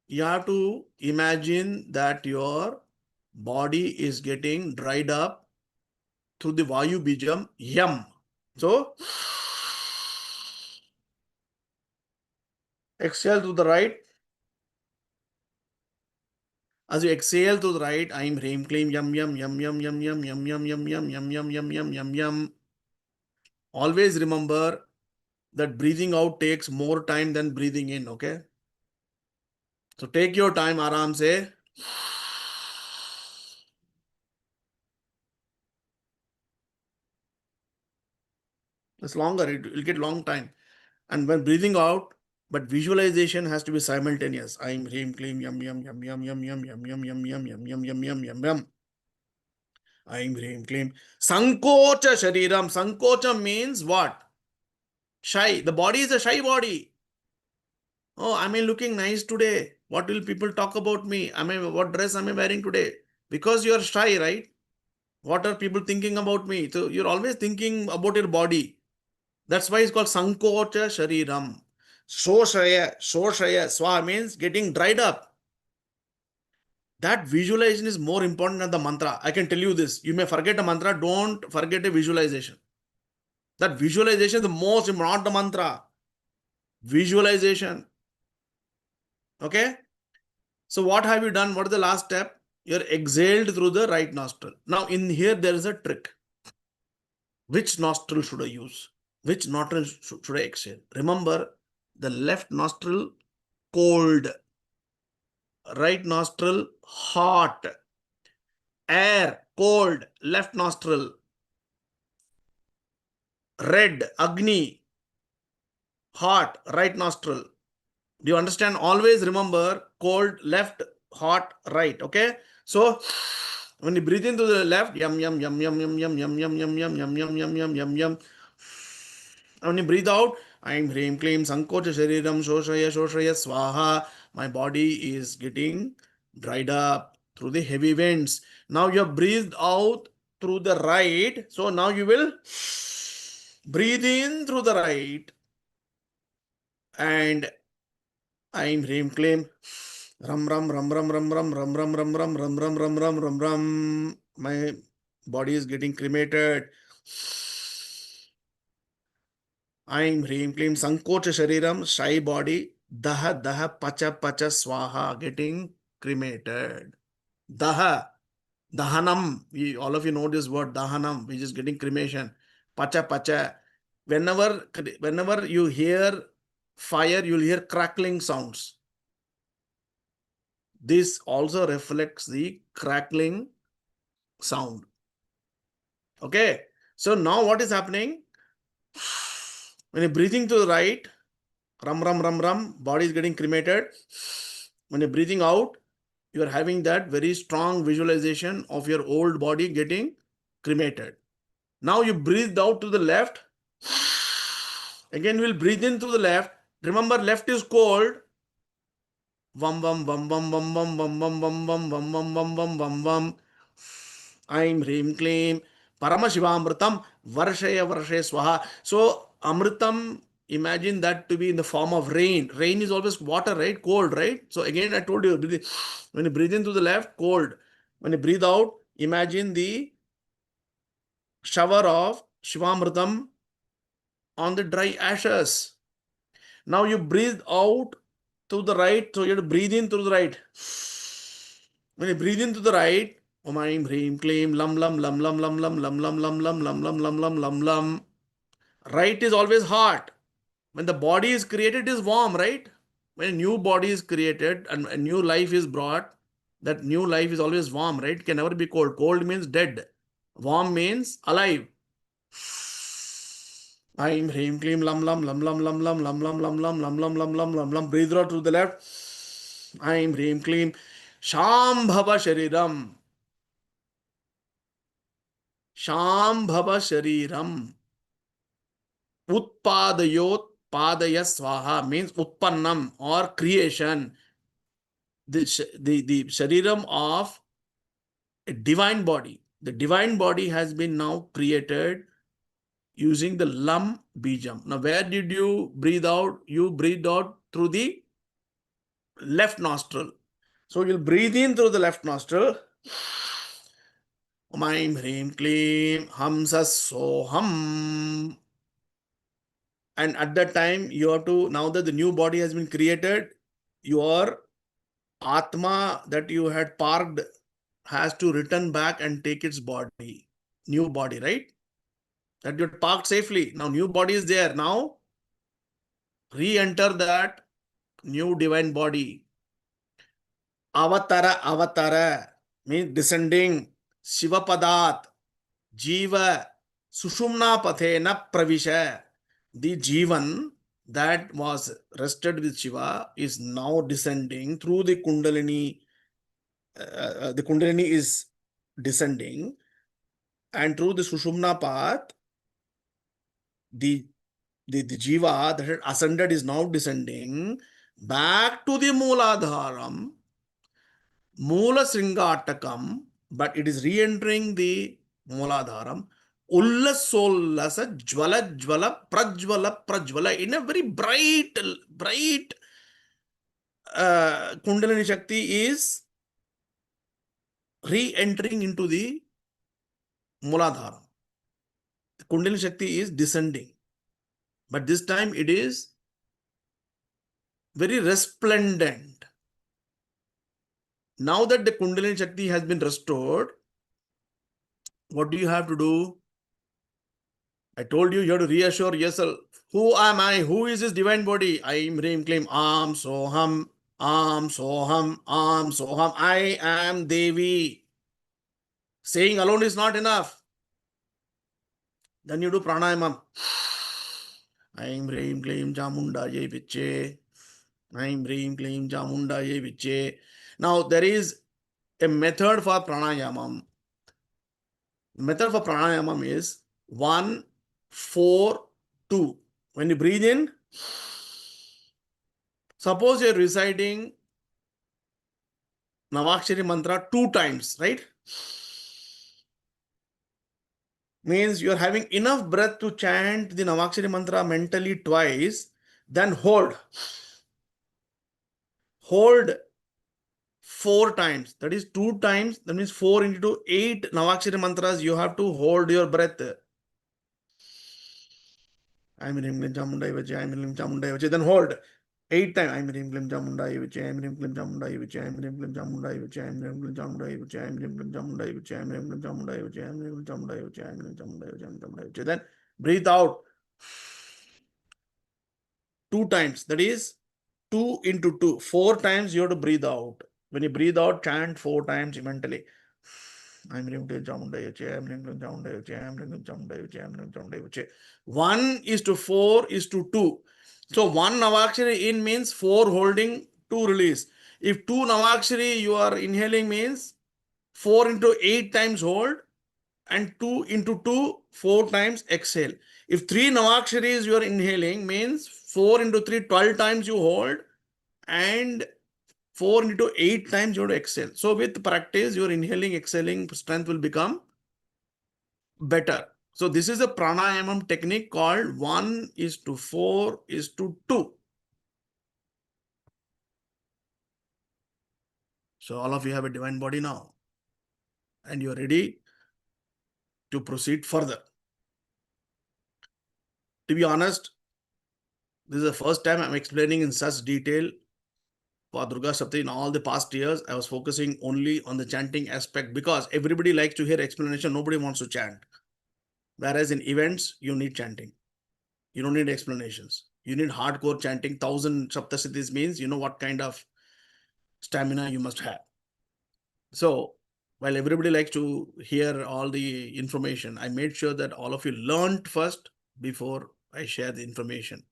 you have to imagine that your body is getting dried up through the Vayu Bijam Yam. So, exhale to the right. As you exhale to the right, I am Hreem Kleem Yam Yam Yam Yam Yam Yam Yam Yam Yam Yam Yam Yam Yam Yam Yam Yam. Always remember that breathing out takes more time than breathing in, okay? So take your time, aram se. It's longer, it will get long time. And when breathing out, but visualization has to be simultaneous. I am Hreem Kleem Yam Yam Yam Yam Yam Yam Yam Yam Yam Yam Yam Yam Yam Yam Yam Yam. I am Hreem Kleem. Sankocha Shariram. Sankocha means what? Shy. The body is a shy body. Oh, am I looking nice today? What will people talk about me? What dress am I wearing today? Because you are shy, right? What are people thinking about me? So you're always thinking about your body. That's why it's called Sankocha Shariram. Soshaya, Swa means getting dried up. That visualization is more important than the mantra. I can tell you this. You may forget a mantra, don't forget a visualization. That visualization is the most important, not the mantra. Visualization. Okay? So what have you done? What is the last step? You're exhaled through the right nostril. Now in here there is a trick. Which nostril should I use? Which nostril should I exhale? Remember, the left nostril cold, right nostril hot, air cold, left nostril red, Agni hot, right nostril. Do you understand? Always remember cold left, hot right. Okay. So when you breathe into the left, yum yum yum yum yum yum yum yum yum yum yum yum yum yum yum yum. When you breathe out, I am Hreem Kleem Sankocha Shariram Shoshaya Swaha. My body is getting dried up through the heavy winds. Now you have breathed out through the right. So now you will breathe in through the right. And I am Hreem Kleem Ram Ram Ram Ram Ram Ram Ram Ram Ram Ram Ram Ram Ram Ram Ram Ram. My body is getting cremated. I am Hreem Kleem Sankocha Shariram, shy body, Daha Daha Pacha Pacha Swaha, getting cremated. Daha, Dahanam, all of you know this word, Dahanam, which is getting cremation. Pacha Pacha. Whenever you hear fire, you'll hear crackling sounds. This also reflects the crackling sound. Okay. So now what is happening? When you're breathing to the right, ram, ram, ram, ram, body is getting cremated. When you're breathing out, you are having that very strong visualization of your old body getting cremated. Now you breathed out to the left. Again, we'll breathe in to the left. Remember, left is cold. Vam, vam, vam, vam, vam, vam, vam, vam, vam, vam, vam, vam, vam, vam, vam, vam. I'm Hreem Kleem Paramashivamritam Varshaya Varshaya Swaha. So Amritam, imagine that to be in the form of rain. Rain is always water, right? Cold, right? So again, I told you, when you breathe in to the left, cold. When you breathe out, imagine the shower of Shivamritam on the dry ashes. Now you breathe out to the right, so you have to breathe in through the right. When you breathe into the right, Om Aim Hreem Kleem Lam Lam Lam Lam Lam Lam Lam Lam Lam Lam Lam Lam Lam Lam Lam Lam. Right is always hot. When the body is created, it is warm, right? When a new body is created and a new life is brought, that new life is always warm, right? It can never be cold. Cold means dead. Warm means alive. Aim Hreem Kleem Lam Lam Lam Lam Lam Lam Lam Lam Lam Lam Lam Lam Lam Lam Lam Lam. Breathe out to the left. Aim Hrim Klim Shambhava Shariram. Shambhava Shariram. Utpadayot Padaya Swaha means Utpannam or creation. The Shariram of a divine body. The divine body has been now created using the Lam Bijam. Now, where did you breathe out? You breathed out through the left nostril. So, you'll breathe in through the left nostril. Om Aim Hrim Klim Hamsa Soham. And at that time, you have to, now that the new body has been created, your Atma that you had parked has to return back and take its body, new body, right? That you had parked safely. Now, new body is there. Now, re-enter that new divine body. Avatara means descending. Shivapadat, Jiva, Sushumna Pathena Pravisha. The Jivan that was rested with Shiva is now descending through the Kundalini. The Kundalini is descending, and through the Sushumna path, the Jiva that had ascended is now descending back to the Mooladharam, Moola Sringatakam, but it is re-entering the Mooladharam. Ullasollasa Jvala Jvala Prajvala Prajvala in a very bright Kundalini Shakti is re-entering into the Mooladharam. The Kundalini Shakti is descending, but this time it is very resplendent. Now that the Kundalini Shakti has been restored, what do you have to do? I told you, you have to reassure yourself. Who am I? Who is this divine body? I am Reem Claim Am Soham, Am Soham, Am Soham. I am Devi. Saying alone is not enough. Then you do pranayama. I am Reem Claim Chamunda Ye Viche. I am Reem Claim Chamunda Ye Viche. Now there is a method for pranayama. Method for pranayama is 1, 4, 2. When you breathe in, suppose you are reciting Navakshari mantra 2 times, right? Means you are having enough breath to chant the Navakshari mantra mentally twice, then hold. Hold 4 times. That is 2 times. That means 4 into 8 Navakshari mantras. You have to hold your breath. I'm Rim Lim Chamundai Vache, I'm Rim Chamundai Vache. Then hold 8 times. I'm Rim Lim Chamundai Vache, I'm Rim Lim Chamundai Vache, I'm Rim Lim Chamundai Vache, I'm Rim Lim Chamundai Vache, I'm Rim Lim Chamundai Vache, I'm Rim Lim Chamundai Vache, I'm Rim Lim Chamundai Vache, I'm Rim Chamundai Vache, I'm Chamundai Vache. Then breathe out 2 times. That is 2 into 2. 4 times you have to breathe out. When you breathe out, chant 4 times mentally. I'm Rim Lim Chamundai Vache, I'm Rim Lim Chamundai Vache, I'm Rim Lim Chamundai Vache, I'm Rim Chamundai Vache. 1:4:2. So 1 Navakshari in means 4 holding, 2 release. If 2 Navakshari you are inhaling means 4 into 8 times hold, and 2 into 2, 4 times exhale. If 3 Navaksharis you are inhaling means 4 into 3, 12 times you hold, and 4 into 8 times you have to exhale. So with practice, your inhaling, exhaling strength will become better. So this is a pranayama technique called 1:4:2. So all of you have a divine body now, and you are ready to proceed further. To be honest, this is the first time I'm explaining in such detail for Durga Saptashati. In all the past years, I was focusing only on the chanting aspect because everybody likes to hear explanation. Nobody wants to chant. Whereas in events, you need chanting. You don't need explanations. You need hardcore chanting. 1000 Saptashatis means you know what kind of stamina you must have. So, while everybody likes to hear all the information, I made sure that all of you learned first before I share the information.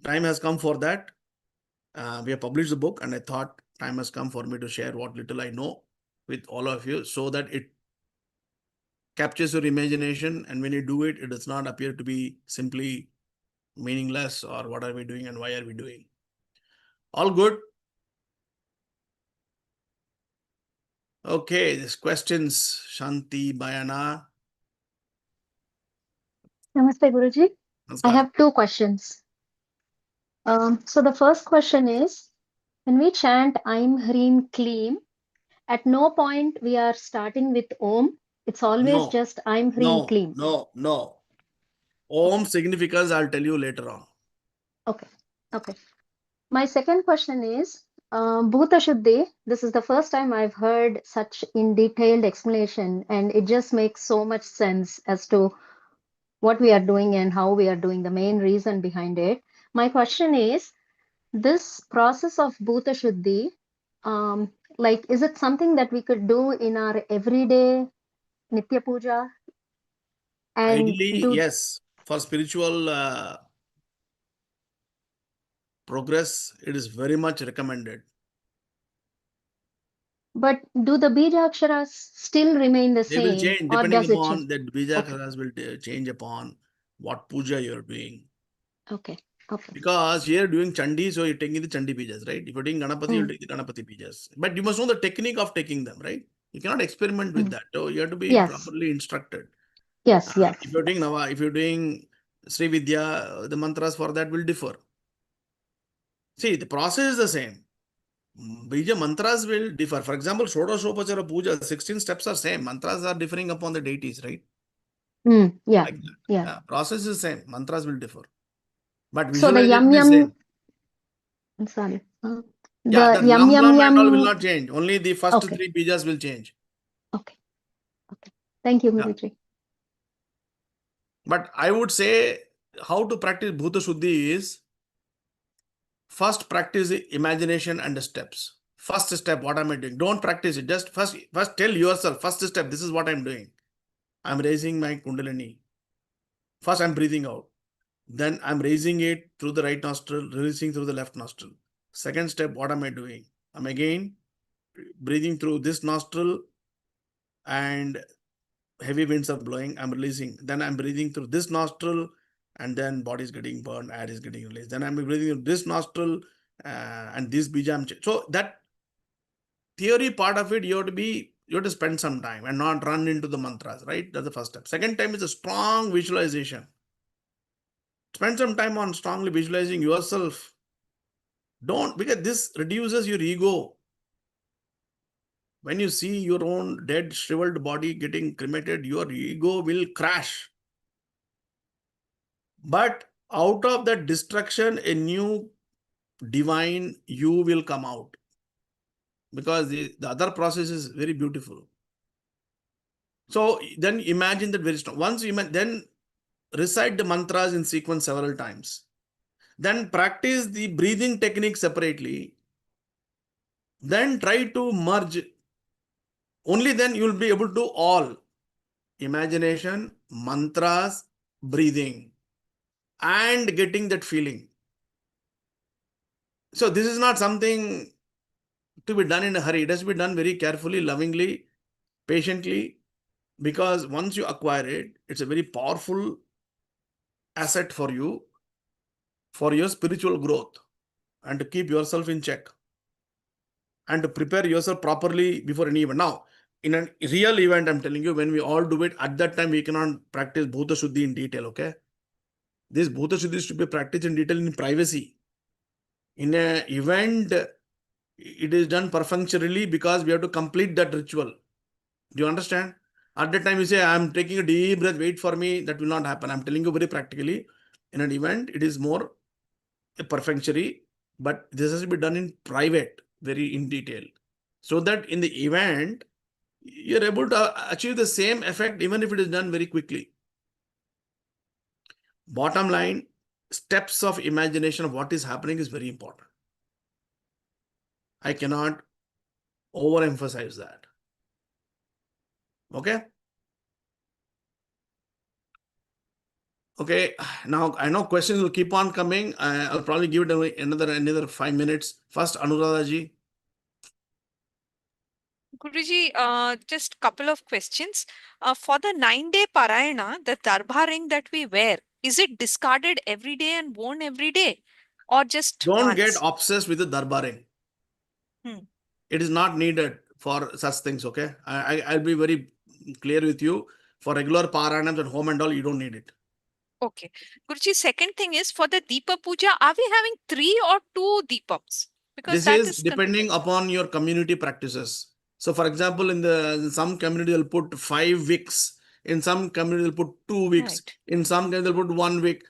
Time has come for that. We have published the book, and I thought time has come for me to share what little I know with all of you, so that it captures your imagination, and when you do it, it does not appear to be simply meaningless or what are we doing and why are we doing. All good? Okay, these questions, Shanti, Bayana. Namaste, Guruji. I Namaskar. have two questions. So the first question is, when we chant Aim Hreem Kleem, at no point we are starting with Om. It's always No, just Aim Hreem no, Kleem. no, no. Om significance, I'll tell you later on. Okay. Okay. My second question is, Bhuta Shuddhi. This is the first time I've heard such in detailed explanation, and it just makes so much sense as to what we are doing and how we are doing, the main reason behind it. My question is, this process of Bhuta Shuddhi, like, is it something that we could do in our everyday Nitya Puja? And Ideally, yes. For spiritual progress, it is very much recommended. but do the Bijaksharas still remain the They will same, change or depending does it change? upon that. Bijaksharas will change upon what puja you're doing. Okay. Okay. Because here doing Chandi, so you're taking the Chandi Pijas, right? If you're doing Ganapati, you'll take the Ganapati Pijas. But you must know the technique of taking them, right? You cannot experiment with that. So you have to be Yes. properly instructed. Yes. Yes. If you're doing Nava, if you're doing SriVidya, the mantras for that will differ. See, the process is the same. Bija mantras will differ. For example, Shodashopachara Puja, 16 steps are same. Mantras are differing upon the deities, right? Yeah. Like that. Yeah. Process is same. Mantras will differ. But So the visualization yum is yum, same. sorry. Yeah, The that yum lam yum lam and all will yum. not change. Only the first Okay. three pijas will change. Okay. Okay. Thank you, Yeah. Guruji. But I would say how to practice Bhuta Shuddhi is first practice the imagination and the steps. First step, what am I doing? Don't practice it. Just first tell yourself, first step, this is what I'm doing. I'm raising my Kundalini. First, I'm breathing out. Then I'm raising it through the right nostril, releasing through the left nostril. Second step, what am I doing? I'm again breathing through this nostril and heavy winds are blowing. I'm releasing. Then I'm breathing through this nostril and then body is getting burned, air is getting released. Then I'm breathing through this nostril and this bija. So that theory part of it, you have to spend some time and not run into the mantras, right? That's the first step. Second time is a strong visualization. Spend some time on strongly visualizing yourself. Because this reduces your ego. When you see your own dead, shriveled body getting cremated, your ego will crash. But out of that destruction, a new divine you will come out. Because the other process is very beautiful. So then imagine that very strong. Once you then recite the mantras in sequence several times. Then practice the breathing technique separately. Then try to merge. Only then you will be able to all imagination, mantras, breathing, and getting that feeling. So this is not something to be done in a hurry. It has to be done very carefully, lovingly, patiently, because once you acquire it, it's a very powerful asset for you, for your spiritual growth, and to keep yourself in check, and to prepare yourself properly before any event. Now, in a real event, I'm telling you, when we all do it, at that time, we cannot practice Bhuta Shuddhi in detail, okay? This Bhuta Shuddhi should be practiced in detail in privacy. In an event, it is done perfunctorily because we have to complete that ritual. Do you understand? At that time, you say, I'm taking a deep breath, wait for me. That will not happen. I'm telling you very practically. In an event, it is more a perfunctory, but this has to be done in private, very in detail. So that in the event, you're able to achieve the same effect even if it is done very quickly. Bottom line, steps of imagination of what is happening is very important. I cannot overemphasize that. Okay? Okay, now I know questions will keep on coming. I'll probably give it another 5 minutes. First, Anuradha ji. Guruji, just couple of questions. For the 9-day Parayana, the darbar ring that we wear, is it discarded every day and worn every day, or just Don't get once? obsessed with the darbaring. Hmm. It is not needed for such things. Okay, I'll be very clear with you. For regular paranams at home and all, you don't need it. Okay. Guruji, second thing is for the Deepa Puja, are we having 3 or 2 Deepams? Because This that is is depending confusing. upon your community practices. So, for example, in some community they'll put 5 wicks. In some community they'll put 2 wicks. Right. In some community they'll put 1 wick.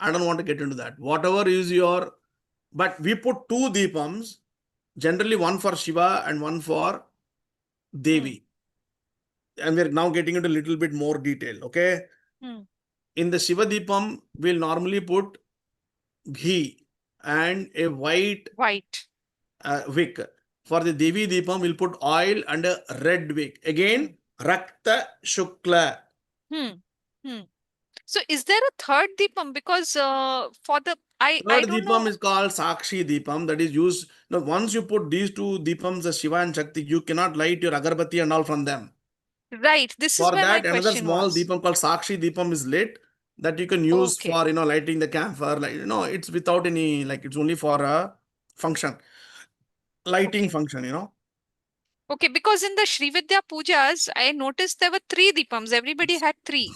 I don't want to get into that. Whatever is your, but we put 2 deepams. Generally, one for Shiva and one for Devi. And we're now getting into a little bit more detail. Okay. In the Shiva Deepam, we'll normally put ghee and a white wick. For the Devi Deepam, we'll put oil and a red wick. Again, Rakta Shukla. So is there a third Deepam? Because for the, I Third don't Deepam know. is called Sakshi Deepam. That is used. Now, once you put these 2 Deepams, the Shiva and Shakti, you cannot light your agarbatti and all from them. Right. This is For where my that, another question small was. Deepam called Sakshi Deepam is lit that you can use for, lighting the camphor. Like, it's without any, like, it's only for a function. Lighting function. Okay, because in the SriVidya Pujas, I noticed there were 3 Deepams. Everybody had 3.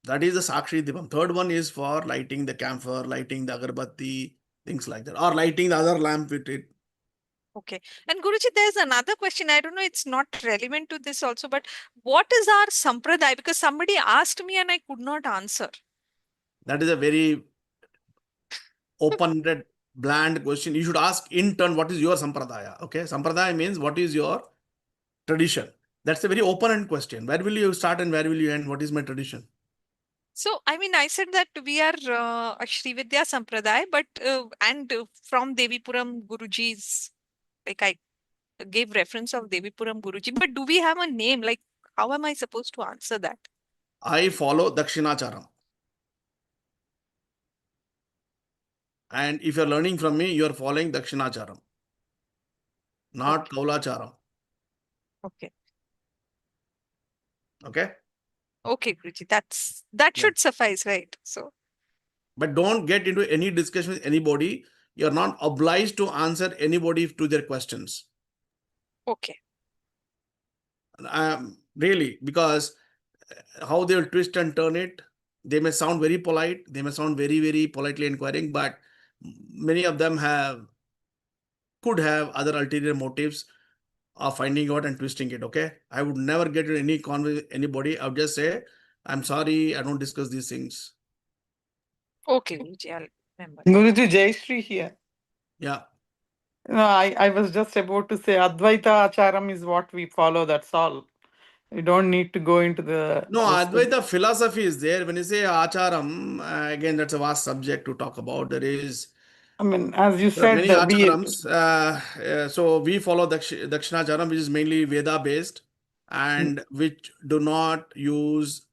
That is the Sakshi Deepam. Third one is for lighting the camphor, lighting the agarbatti, things like that. Or lighting the other lamp with it. Okay. And Guruji, there's another question. I don't know, it's not relevant to this also, but what is our sampradaya? Because somebody asked me and I could not answer. That is a very open-ended, bland question. You should ask in turn, what is your sampradaya? Okay. Sampradaya means what is your tradition? That's a very open-end question. Where will you start and where will you end? What is my tradition? So, I mean, I said that we are a SriVidya Sampradaya, but from Devipuram Guruji's, like I gave reference of Devipuram Guruji, but do we have a name? Like, how am I supposed to answer that? I follow Dakshinacharam. And if you're learning from me, you're following Dakshinacharam, not Kaulacharam. Okay. Okay? Okay, Guruji, that should suffice, right? So, but don't get into any discussion with anybody. You're not obliged to answer anybody to their questions. Okay. Really, because how they'll twist and turn it, they may sound very polite, they may sound very, very politely inquiring, but many of them could have other ulterior motives of finding out and twisting it. Okay, I would never get into any conversation with anybody. I would just say, I'm sorry, I don't discuss these things. Okay, Guruji, I'll remember. Guruji, Jai Shri here. Yeah. No, I was just about to say Advaita Acharam is what we follow, that's all. We don't need to go into the... No, Advaita philosophy is there. When you say Acharam, again, that's a vast subject to talk about. There I mean, as you are said, many Acharams. So we follow Dakshinacharam, which is mainly Veda based and which do not use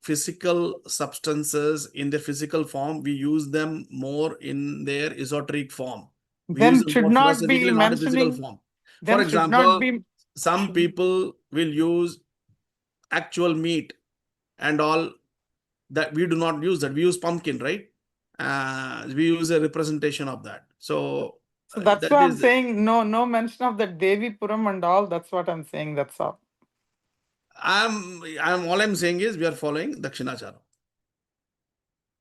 physical substances in their physical form. We use them more in their esoteric form. We use then them should more not be philosophically, not in physical mentioning... form. For Then should not example, be... some people will use actual meat and all that. We do not use that. We use pumpkin, right? We use a representation of that. So that's that why I'm is, saying no mention of the Devi Puram and all. That's what I'm saying. That's all. all I'm saying is we are following Dakshinachara.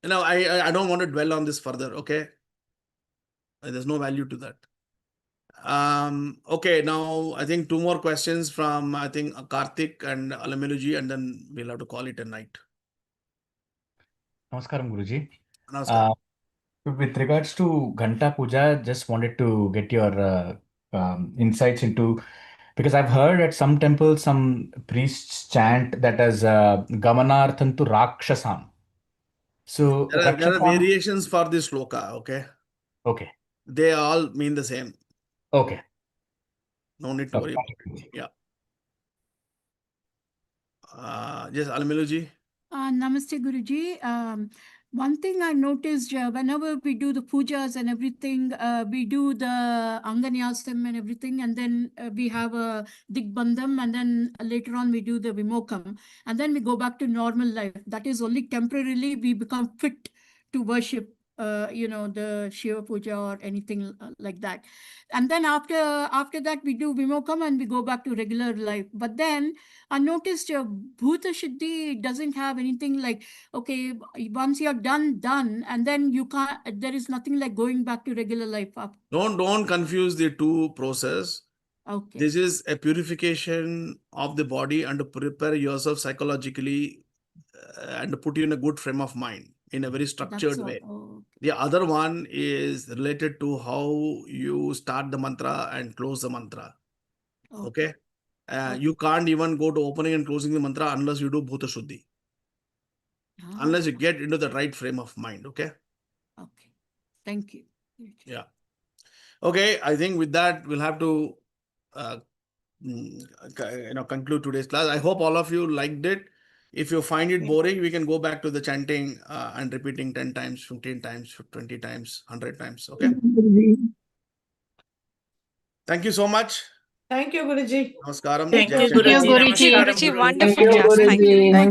I don't want to dwell on this further. Okay, there's no value to that. Okay, now I think 2 more questions from I think Karthik and Alameluji, and then we'll have to call it a night. Namaskaram, Guruji. Namaskaram. With regards to Ghanta Puja, just wanted to get your insights into, because I've heard at some temples some priests chant that as Gamanarthantu Rakshasam. So There are Rakshasam. variations for this sloka. Okay. Okay. They all mean the same. Okay. No need to worry about it. Yeah. Just Alameluji. Namaste, Guruji. One thing I noticed, whenever we do the pujas and everything, we do the Anganyasam and everything, and then we have a Digbandham, and then later on we do the Vimokam, and then we go back to normal life. That is only temporarily we become fit to worship, the Shiva puja or anything like that. And then after that we do Vimokam and we go back to regular life. But then I noticed Bhuta Shuddhi doesn't have anything like, okay, once you're done, and then you can't, there is nothing like going back to regular life up. Don't confuse the two process. Okay. This is a purification of the body and to prepare yourself psychologically and put you in a good frame of mind in a very structured That's all. way. Oh, The other one is related to how you start the mantra and close the mantra. Okay. You can't even go to opening and closing the mantra unless you do Bhuta Shuddhi. Unless you get into the right frame of mind. Okay. Okay. Thank you. Yeah. Okay. I think with that, we'll have to conclude today's class. I hope all of you liked it. If you find it boring, we can go back to the chanting and repeating 10 times, 15 times, 20 times, 100 times. Okay. Thank you so much. Thank you, Guruji. Namaskaram. Thank Jai you, Shri Ram. Guruji. Thank you, Guruji. Namaskaram, Wonderful Guruji. class. Thank you.